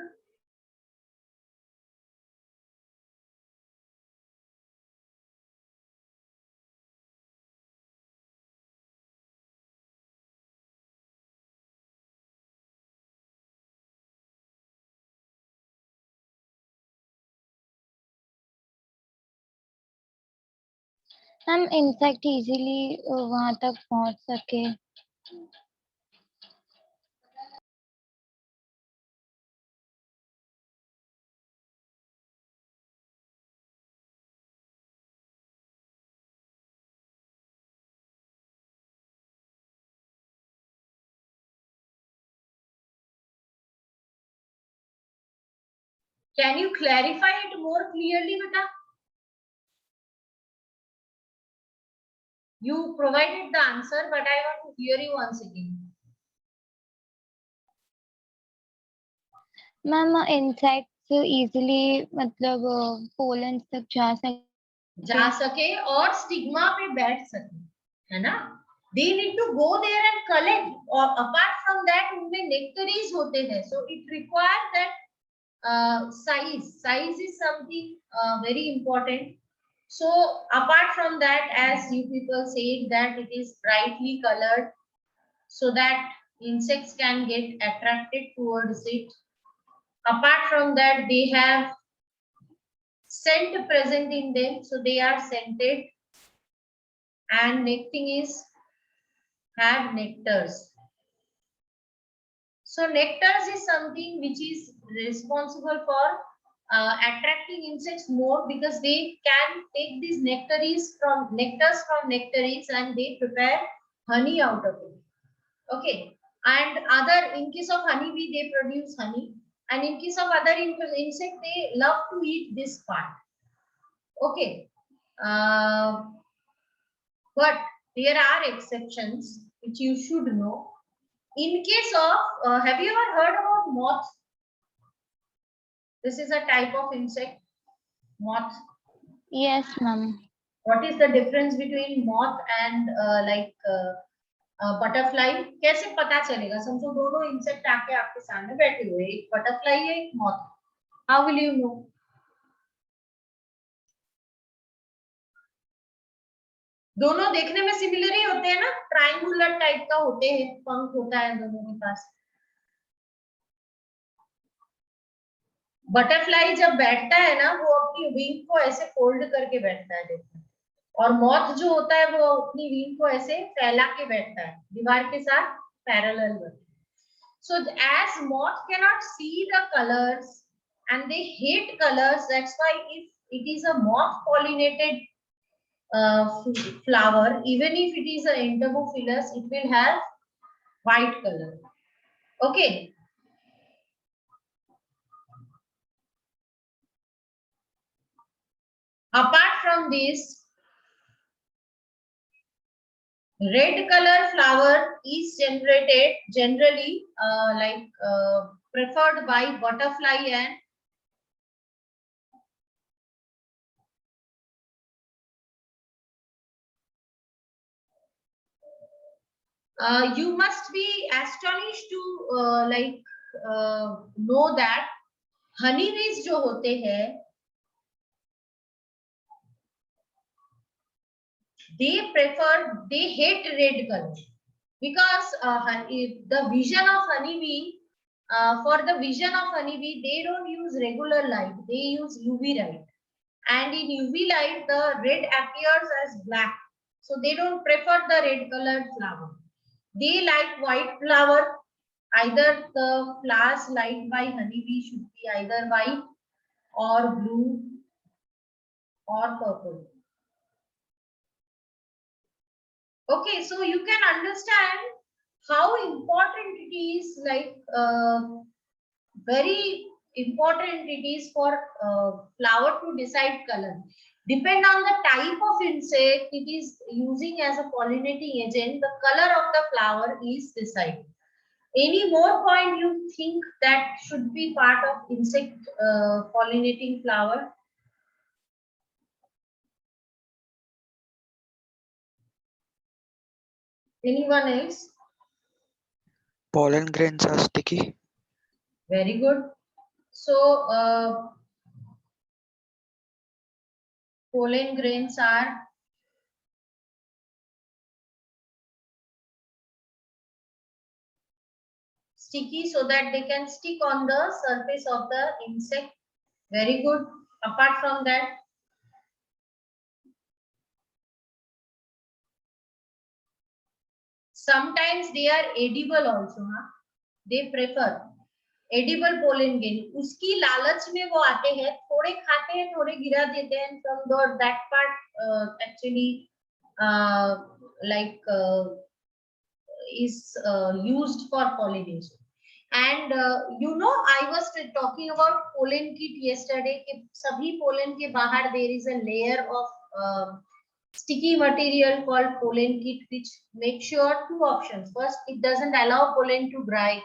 D: हम इंसेक्ट इजीली वहां तक पहुंच सके.
A: Can you clarify it more clearly, beta? You provided the answer, but I want to hear you once again.
D: Ma'am, insects easily मतलब पोलन तक
A: जा सके और स्टिग्मा पे बैठ सके, है ना? They need to go there and collect. और apart from that, उनमें nectaries होते हैं. So it requires that size. Size is something very important. So apart from that, as you people said that it is brightly colored, so that insects can get attracted towards it. Apart from that, they have scent present in them, so they are scented. And next thing is have nectars. So nectars is something which is responsible for attracting insects more, because they can take these nectars from nectaries and they prepare honey out of it. Okay, and other, in case of honeybee, they produce honey, and in case of other insect, they love to eat this part. Okay, but there are exceptions which you should know. In case of, have you ever heard about moth? This is a type of insect, moth.
D: Yes, ma'am.
A: What is the difference between moth and butterfly? कैसे पता चलेगा? समझो दोनों insect आके आपके सामने बैठे हुए, एक बटरफ्लाई है, एक moth. How will you know? दोनों देखने में सिमिलर ही होते हैं ना, ट्रायंगुलर टाइप का होते हैं, पंख होता है दोनों के पास. बटरफ्लाई जब बैठता है ना, वो अपनी विंग को ऐसे फोल्ड करके बैठता है, देखो. और मॉथ जो होता है वो अपनी विंग को ऐसे फैला के बैठता है, दीवार के साथ पैरेलल में. So as moth cannot see the colors and they hate colors, that's why if it is a moth pollinated flower, even if it is an entomophilus, it will have white color. Okay. Apart from this, red color flower is generated generally preferred by butterfly and you must be astonished to know that honeybees जो होते हैं, they hate red color, because the vision of honeybee, for the vision of honeybee, they don't use regular light, they use UV light, and in UV light the red appears as black, so they don't prefer the red colored flower. They like white flower. Either the flowers liked by honeybee should be either white or blue or purple. Okay, so you can understand how important it is, very important it is for flower to decide color. Depend on the type of insect it is using as a pollinating agent, the color of the flower is decided. Any more point you think that should be part of insect pollinating flower? Anyone else?
C: Pollen grains are sticky.
A: Very good. So pollen grains are sticky, so that they can stick on the surface of the insect. Very good. Apart from that, sometimes they are edible also, huh? They prefer edible pollen grain. उसकी लालच में वो आते हैं, थोड़े खाते हैं, थोड़े गिरा देते हैं. From that part actually is used for pollination. And I was talking about pollen kit yesterday. कि सभी pollen के बाहर there is a layer of sticky material called pollen kit, which makes sure two options. First, it doesn't allow pollen to dry,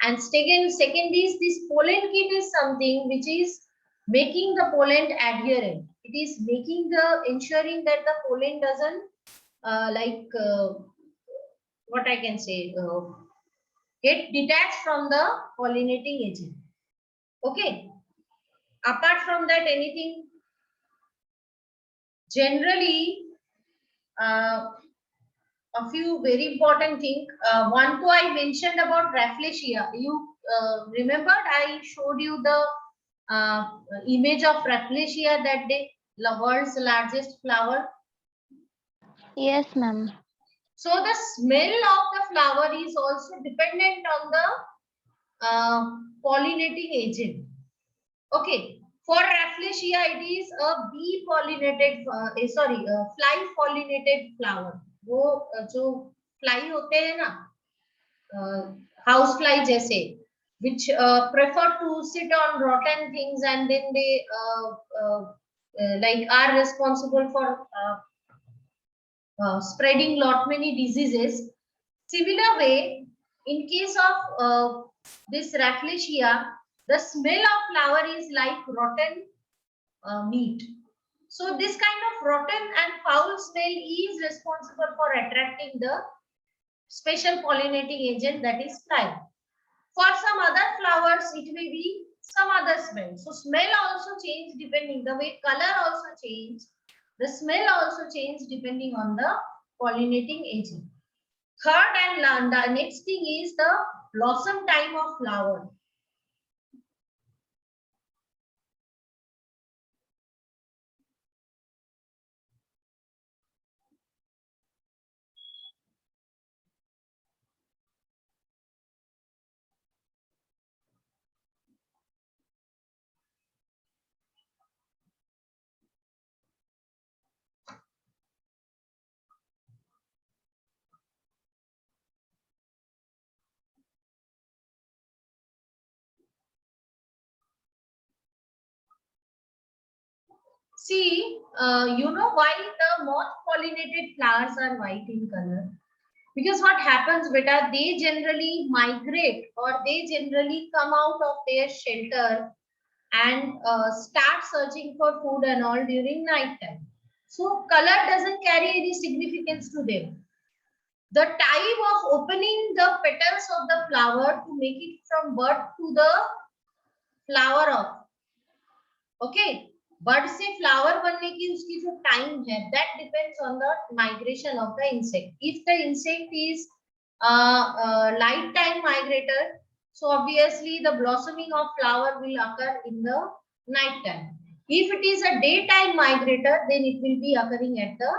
A: And second is this pollen kit is something which is making the pollen adherent. It is making the ensuring that the pollen doesn't what I can say get detached from the pollinating agent. Okay. Apart from that, anything? Generally, a few very important things. One two I mentioned about Rafflesia. You remembered I showed you the image of Rafflesia that day, the world's largest flower.
D: Yes, ma'am.
A: So the smell of the flower is also dependent on the pollinating agent. Okay. For Rafflesia, it is a bee pollinated, fly pollinated flower. वो जो fly होते हैं ना, house fly जैसे, which prefer to sit on rotten things and then they like are responsible for spreading lot many diseases. Similar way, in case of this Rafflesia, the smell of flower is like rotten meat. So this kind of rotten and foul smell is responsible for attracting the special pollinating agent, that is fly. For some other flowers, it may be some other smell. So smell also change depending, the way color also change, the smell also change depending on the pollinating agent. Third and the next thing is the blossom time of flower. See, you know why the moth pollinated flowers are white in color? Because what happens, beta, they generally migrate or they generally come out of their shelter and start searching for food and all during night time. So color doesn't carry any significance to them. The time of opening the petals of the flower to make it from bud to the flower of, okay, bird से flower बनने की उसकी जो time है, that depends on the migration of the insect. If the insect is light time migrator, so obviously the blossoming of flower will occur in the night time. If it is a daytime migrator, then it will be occurring at the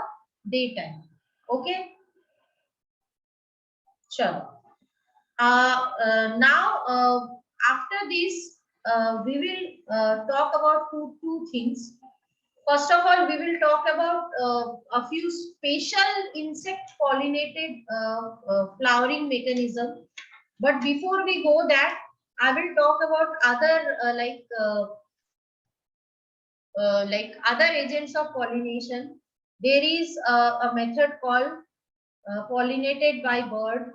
A: daytime. Okay, sure. Now after this we will talk about two things. First of all, we will talk about a few special insect pollinated flowering mechanism. But before we go that, I will talk about other other agents of pollination. There is a method called pollinated by bird.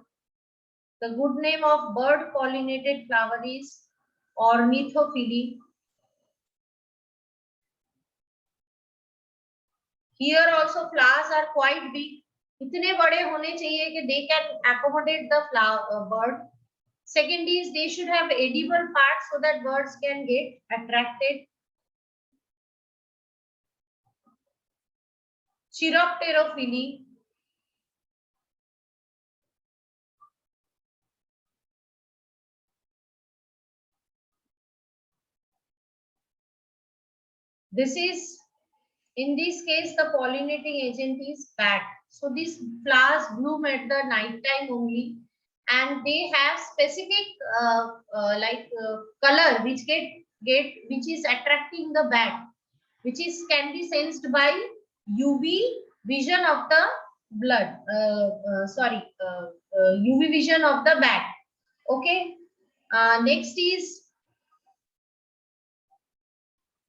A: The good name of bird pollinated flower is ornithophily. Here also flowers are quite big. इतने बड़े होने चाहिए कि they can accommodate the flower bird. Second is they should have edible parts so that birds can get attracted. Chiropterophily. This is, in this case, the pollinating agent is bat. So these flowers bloom at the night time only, and they have specific color which which is attracting the bat, which is can be sensed by UV vision of the blood. UV vision of the bat. Okay. Next is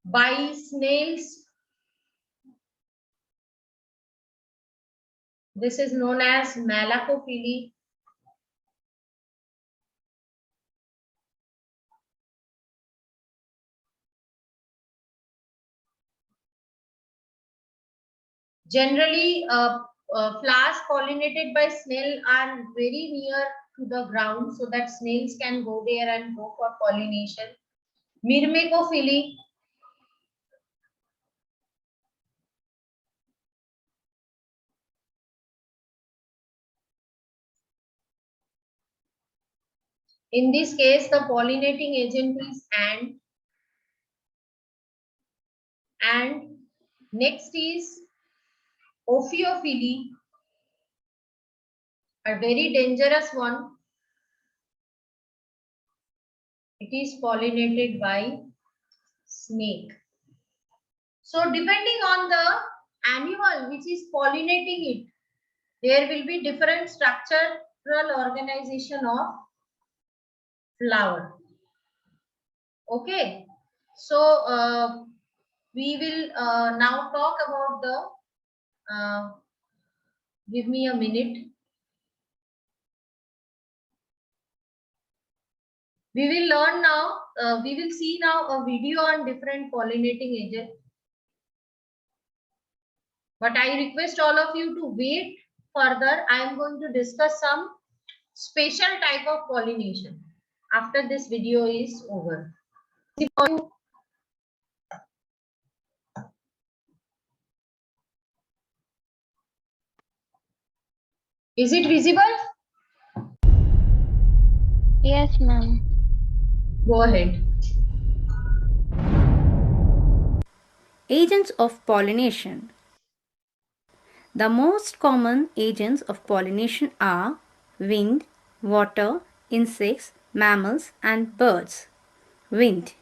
A: by snails. This is known as malacophily. Generally, flowers pollinated by snail are very near to the ground, so that snails can go there and go for pollination. Myrmecophily. In this case, the pollinating agent is ant. And next is Ophiophily, a very dangerous one. It is pollinated by snake. So depending on the animal which is pollinating it, there will be different structural organization of flower. Okay. So we will now talk about the, give me a minute. We will learn now, we will see now a video on different pollinating agents. But I request all of you to wait further. I am going to discuss some special type of pollination after this video is over. Is it visible?
D: Yes, ma'am.
A: Go ahead.
F: Agents of pollination. The most common agents of pollination are wind, water, insects, mammals, and birds. Wind.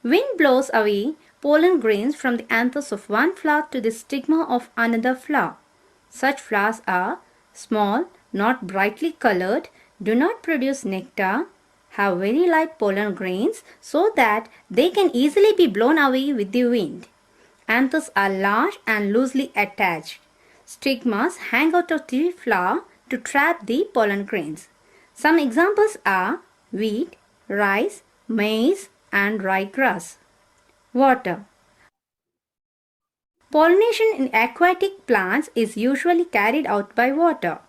F: Wind blows away pollen grains from the anthers of one flower to the stigma of another flower. Such flowers are small, not brightly colored, do not produce nectar, have very light pollen grains so that they can easily be blown away with the wind. Anthers are large and loosely attached. Stigmas hang out of the flower to trap the pollen grains. Some examples are wheat, rice, maize, and ryegrass. Water. Pollination in aquatic plants is usually carried out by water.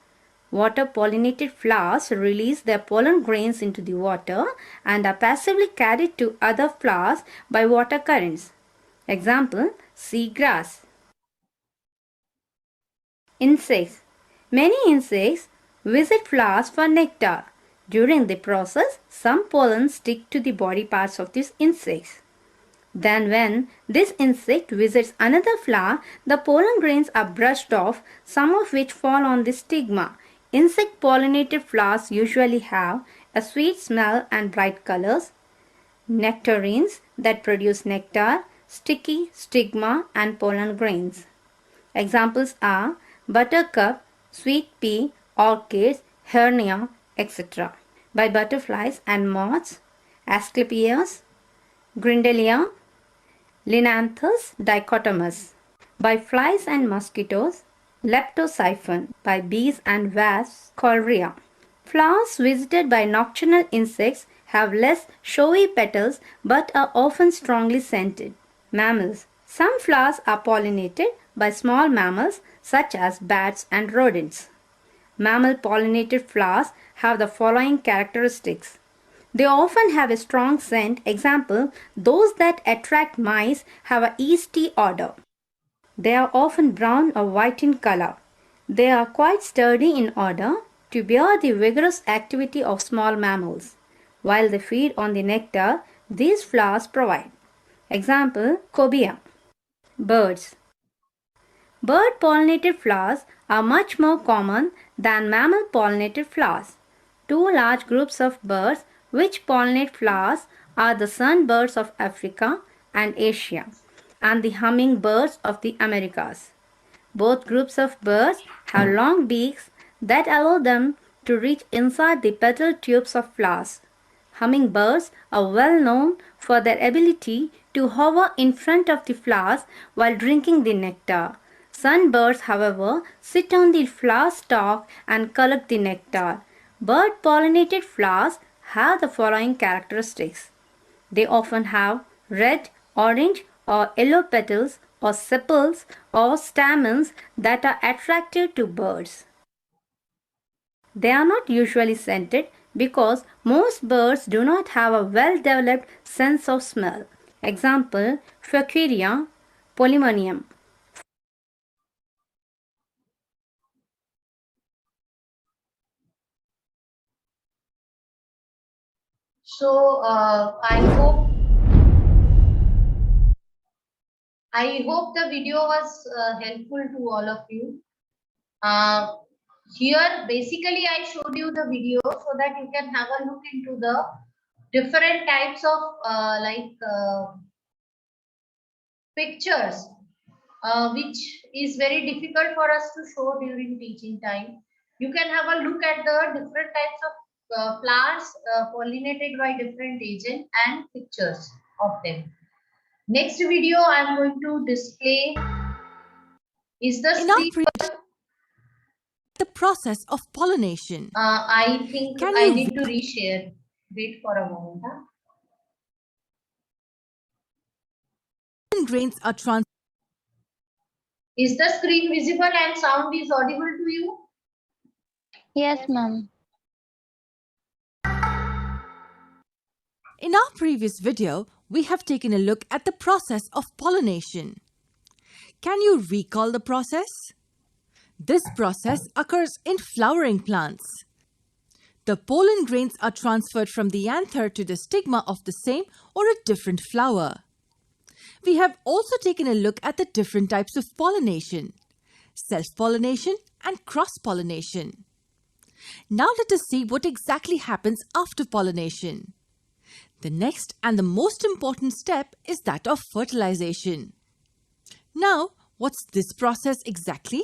F: Water-pollinated flowers release their pollen grains into the water and are passively carried to other flowers by water currents. Example, seagrass. Insects. Many insects visit flowers for nectar. During the process, some pollen stick to the body parts of these insects. Then when this insect visits another flower, the pollen grains are brushed off, some of which fall on the stigma. Insect pollinated flowers usually have a sweet smell and bright colors. Nectarines that produce nectar, sticky stigma and pollen grains. Examples are buttercup, sweet pea, orchids, hernia, etc. By butterflies and moths, Asclepias, Grindelia, Linanthus dichotomous. By flies and mosquitoes, Leptosiphon. By bees and wasps, Colrea. Flowers visited by nocturnal insects have less showy petals but are often strongly scented. Mammals. Some flowers are pollinated by small mammals such as bats and rodents. Mammal pollinated flowers have the following characteristics. They often have a strong scent. Example, those that attract mice have a yeasty odor. They are often brown or white in color. They are quite sturdy in order to bear the vigorous activity of small mammals. While they feed on the nectar these flowers provide. Example, cobia. Birds. Bird-pollinated flowers are much more common than mammal-pollinated flowers. Two large groups of birds which pollinate flowers are the sunbirds of Africa and Asia and the hummingbirds of the Americas. Both groups of birds have long beaks that allow them to reach inside the petal tubes of flowers. Hummingbirds are well known for their ability to hover in front of the flowers while drinking the nectar. Sunbirds, however, sit on the flower stalk and collect the nectar. Bird-pollinated flowers have the following characteristics. They often have red, orange, or yellow petals or sepals or stamens that are attractive to birds. They are not usually scented because most birds do not have a well-developed sense of smell. Example, Fucaria polemonium.
A: So I hope the video was helpful to all of you. Here basically I showed you the video so that you can have a look into the different types of pictures, which is very difficult for us to show during teaching time. You can have a look at the different types of flowers pollinated by different agents and pictures of them. Next video I am going to display is the
G: In our
A: screen.
G: the process of pollination.
A: I think
G: Can
A: I
G: you
A: need to reshare. Wait for a moment. Huh?
G: pollen grains are trans
A: Is the screen visible and sound is audible to you?
D: Yes, ma'am.
G: In our previous video, we have taken a look at the process of pollination. Can you recall the process? This process occurs in flowering plants. The pollen grains are transferred from the anther to the stigma of the same or a different flower. We have also taken a look at the different types of pollination: self-pollination and cross-pollination. Now let us see what exactly happens after pollination. The next and the most important step is that of fertilization. Now, what's this process exactly?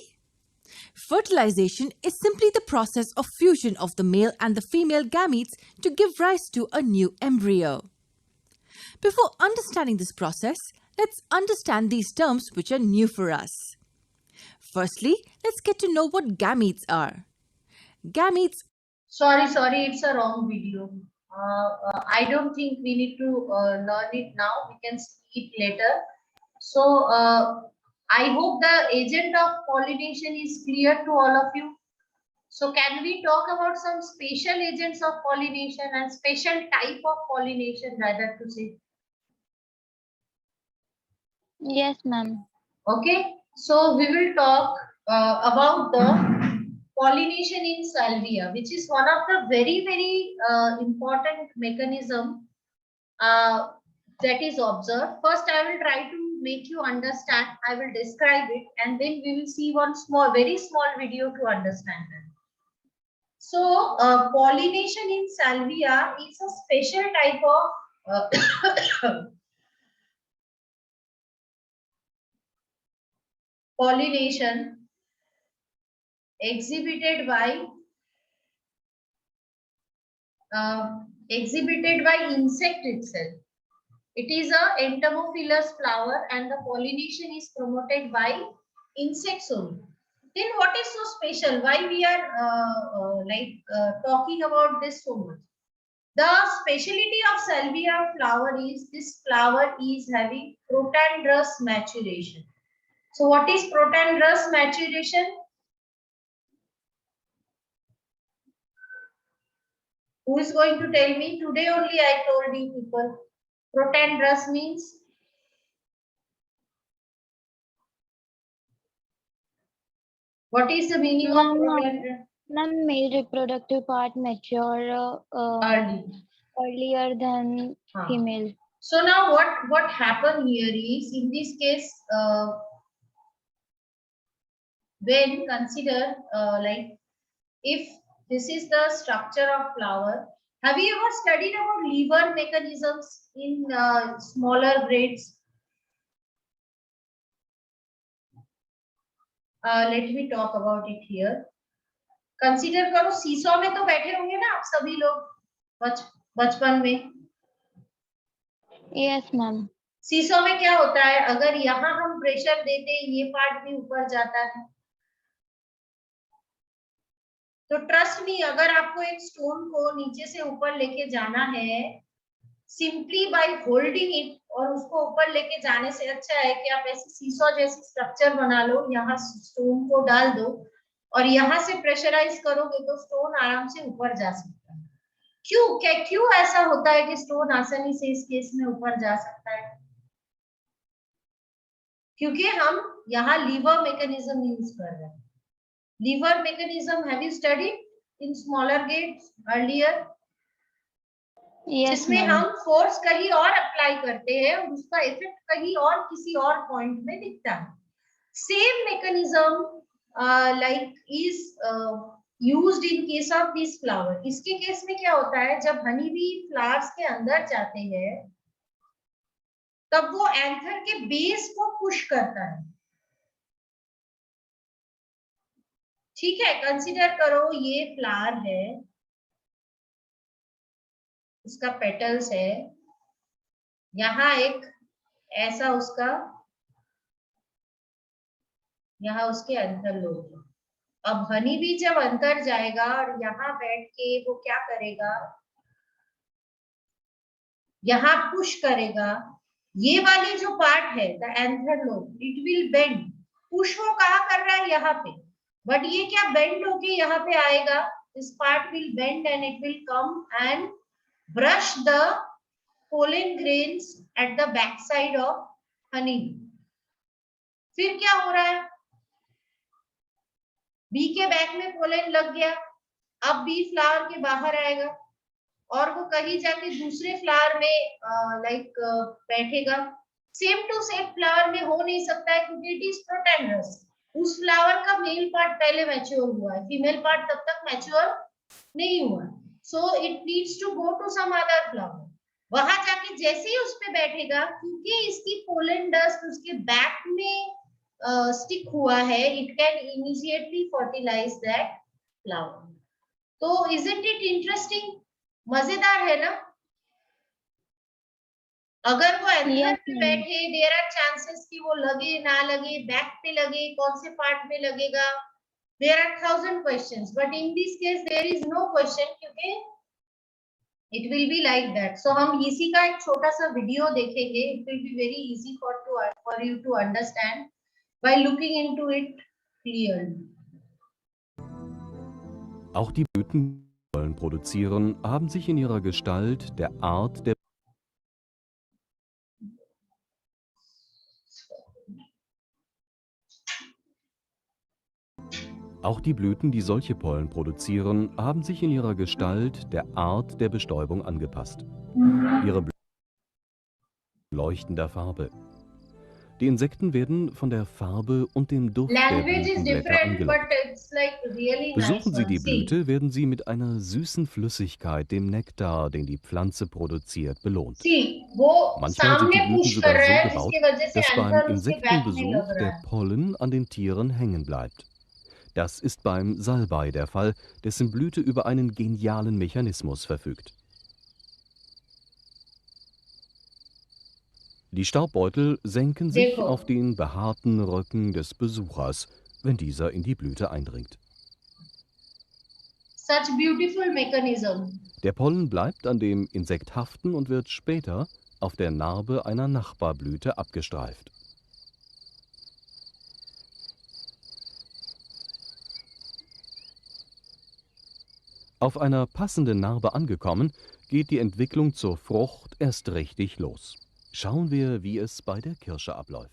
G: Fertilization is simply the process of fusion of the male and the female gametes to give rise to a new embryo. Before understanding this process, let's understand these terms which are new for us. Firstly, let's get to know what gametes are. Gametes.
A: Sorry, it's a wrong video. I don't think we need to learn it now. We can see it later. So I hope the agent of pollination is clear to all of you. So can we talk about some special agents of pollination and special type of pollination rather to say?
D: Yes, ma'am.
A: Okay, so we will talk about the pollination in salvia, which is one of the very important mechanism that is observed. First, I will try to make you understand. I will describe it, and then we will see one very small video to understand that. So, pollination in salvia is a special type of pollination exhibited by insect itself. It is a entomophilous flower and the pollination is promoted by insects only. Then what is so special? Why we are talking about this so much? The speciality of salvia flower is this flower is having protandrous maturation. So what is protandrous maturation? Who is going to tell me? Today only I told you people. Protandrous means? What is the meaning of protandrous?
D: Ma'am, male reproductive part mature earlier than female.
A: So now what happened here is, in this case, when consider if this is the structure of flower, have you ever studied about lever mechanisms in smaller grades? Let me talk about it here. Consider करो seesaw में तो बैठे होंगे ना आप सभी लोग बचपन में.
D: Yes, ma'am.
A: सीसॉ में क्या होता है, अगर यहाँ हम प्रेशर देते हैं ये पार्ट भी ऊपर जाता है. तो ट्रस्ट मी, अगर आपको एक स्टोन को नीचे से ऊपर लेके जाना है, सिंपली बाय होल्डिंग इट, और उसको ऊपर लेके जाने से अच्छा है कि आप ऐसे सीसॉ जैसी स्ट्रक्चर बना लो, यहाँ स्टोन को डाल दो और यहाँ से प्रेशराइज करोगे तो स्टोन आराम से ऊपर जा सकता है। क्यों ऐसा होता है कि स्टोन आसानी से इस केस में ऊपर जा सकता है? क्योंकि हम यहाँ लीवर मैकेनिज्म यूज कर रहे हैं। Lever mechanism have you studied in smaller gates earlier?
D: Yes,
A: जिसमें
D: ma'am.
A: हम फोर्स कहीं और अप्लाई करते हैं और उसका इफेक्ट कहीं और किसी और पॉइंट में दिखता है। Same mechanism like is used in case of this flower. इसके केस में क्या होता है, जब हनी बी फ्लावर्स के अंदर जाते हैं तब वो एंथर के बेस को पुश करता है। ठीक है, कंसीडर करो ये फ्लावर है, इसका पेटल्स है, यहाँ एक ऐसा उसका, यहाँ उसके अंतर लोग। अब हनी भी जब अंतर जाएगा और यहाँ बैठ के वो क्या करेगा, यहाँ पुश करेगा। ये वाली जो पार्ट है the anther lobe, it will bend. Push वो कहाँ कर रहा है, यहाँ पे, बट ये क्या बेंड होके यहाँ पे आएगा। This part will bend and it will come and brush the pollen grains at the back side of honey. फिर क्या हो रहा है, बी के बैक में पोलन लग गया, अब बी फ्लावर के बाहर आएगा और वो कहीं जाके दूसरे फ्लावर में लाइक बैठेगा। सेम टू सेम फ्लावर में हो नहीं सकता है क्योंकि इट इज प्रोटेंडरस। उस फ्लावर का मेल पार्ट पहले मैच्योर हुआ है, फीमेल पार्ट तब तक मैच्योर नहीं हुआ। So it needs to go to some other flower. वहां जाके जैसे ही उस पे बैठेगा, क्योंकि इसकी पोलन डस्ट उसके बैक में स्टिक हुआ है, it can immediately fertilize that flower. तो isn't it interesting? मजेदार है ना? अगर वो एंथर पे बैठे, there are chances कि वो लगे ना लगे, बैक पे लगे, कौन से पार्ट में लगेगा, there are 1000 questions, but in this case there is no question क्योंकि it will be like that. So हम इसी का एक छोटा सा वीडियो देखेंगे. It will be very easy for you to understand by looking into it clearly.
H: Auch die Blüten, die Pollen produzieren, haben sich in ihrer Gestalt, der Art der Auch die Blüten, die solche Pollen produzieren, haben sich in ihrer Gestalt der Art der Bestäubung angepasst. Ihre Blüten leuchtender Farbe. Die Insekten werden von der Farbe und dem Duft der
A: Language is
H: Blütenblätter
A: different, but
H: angelockt.
A: it's like really
H: Besuchen
A: nice
H: Sie die
A: one. See,
H: Blüte, werden Sie mit einer süßen Flüssigkeit, dem Nektar, den die Pflanze produziert, belohnt.
A: see, वो
H: Manchmal sind die
A: सामने
H: Blüten
A: push
H: sogar
A: कर रहा है
H: so gebaut,
A: जिसकी वजह से
H: dass beim
A: anther उसके back में लग
H: Insektenbesuch
A: रहा
H: der
A: है.
H: Pollen an den Tieren hängen bleibt. Das ist beim Salbei der Fall, dessen Blüte über einen genialen Mechanismus verfügt. Die Staubbeutel senken sich
A: देखो,
H: auf den behaarten Rücken des Besuchers, wenn dieser in die Blüte eindringt.
A: such beautiful mechanism.
H: Der Pollen bleibt an dem Insekt haften und wird später auf der Narbe einer Nachbarblüte abgestreift. Auf einer passenden Narbe angekommen, geht die Entwicklung zur Frucht erst richtig los. Schauen wir, wie es bei der Kirsche abläuft.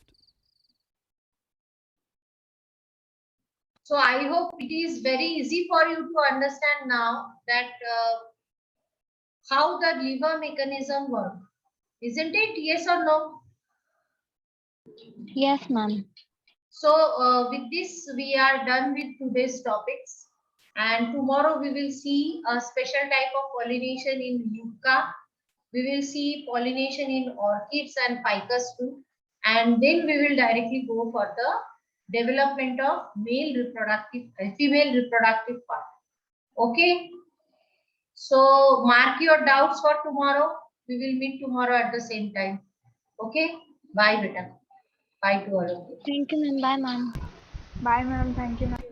A: So I hope it is very easy for you to understand now that how the liver mechanism works. Isn't it? Yes or no?
D: Yes, ma'am.
A: So with this, we are done with today's topics. And tomorrow we will see a special type of pollination in yucca. We will see pollination in orchids and ficus too. And then we will directly go for the development of female reproductive part. Okay. So mark your doubts for tomorrow. We will meet tomorrow at the same time. Okay. Bye, beta. Bye to all of you.
D: Thank you, ma'am. Bye, ma'am.
E: Bye, ma'am. Thank you, ma'am.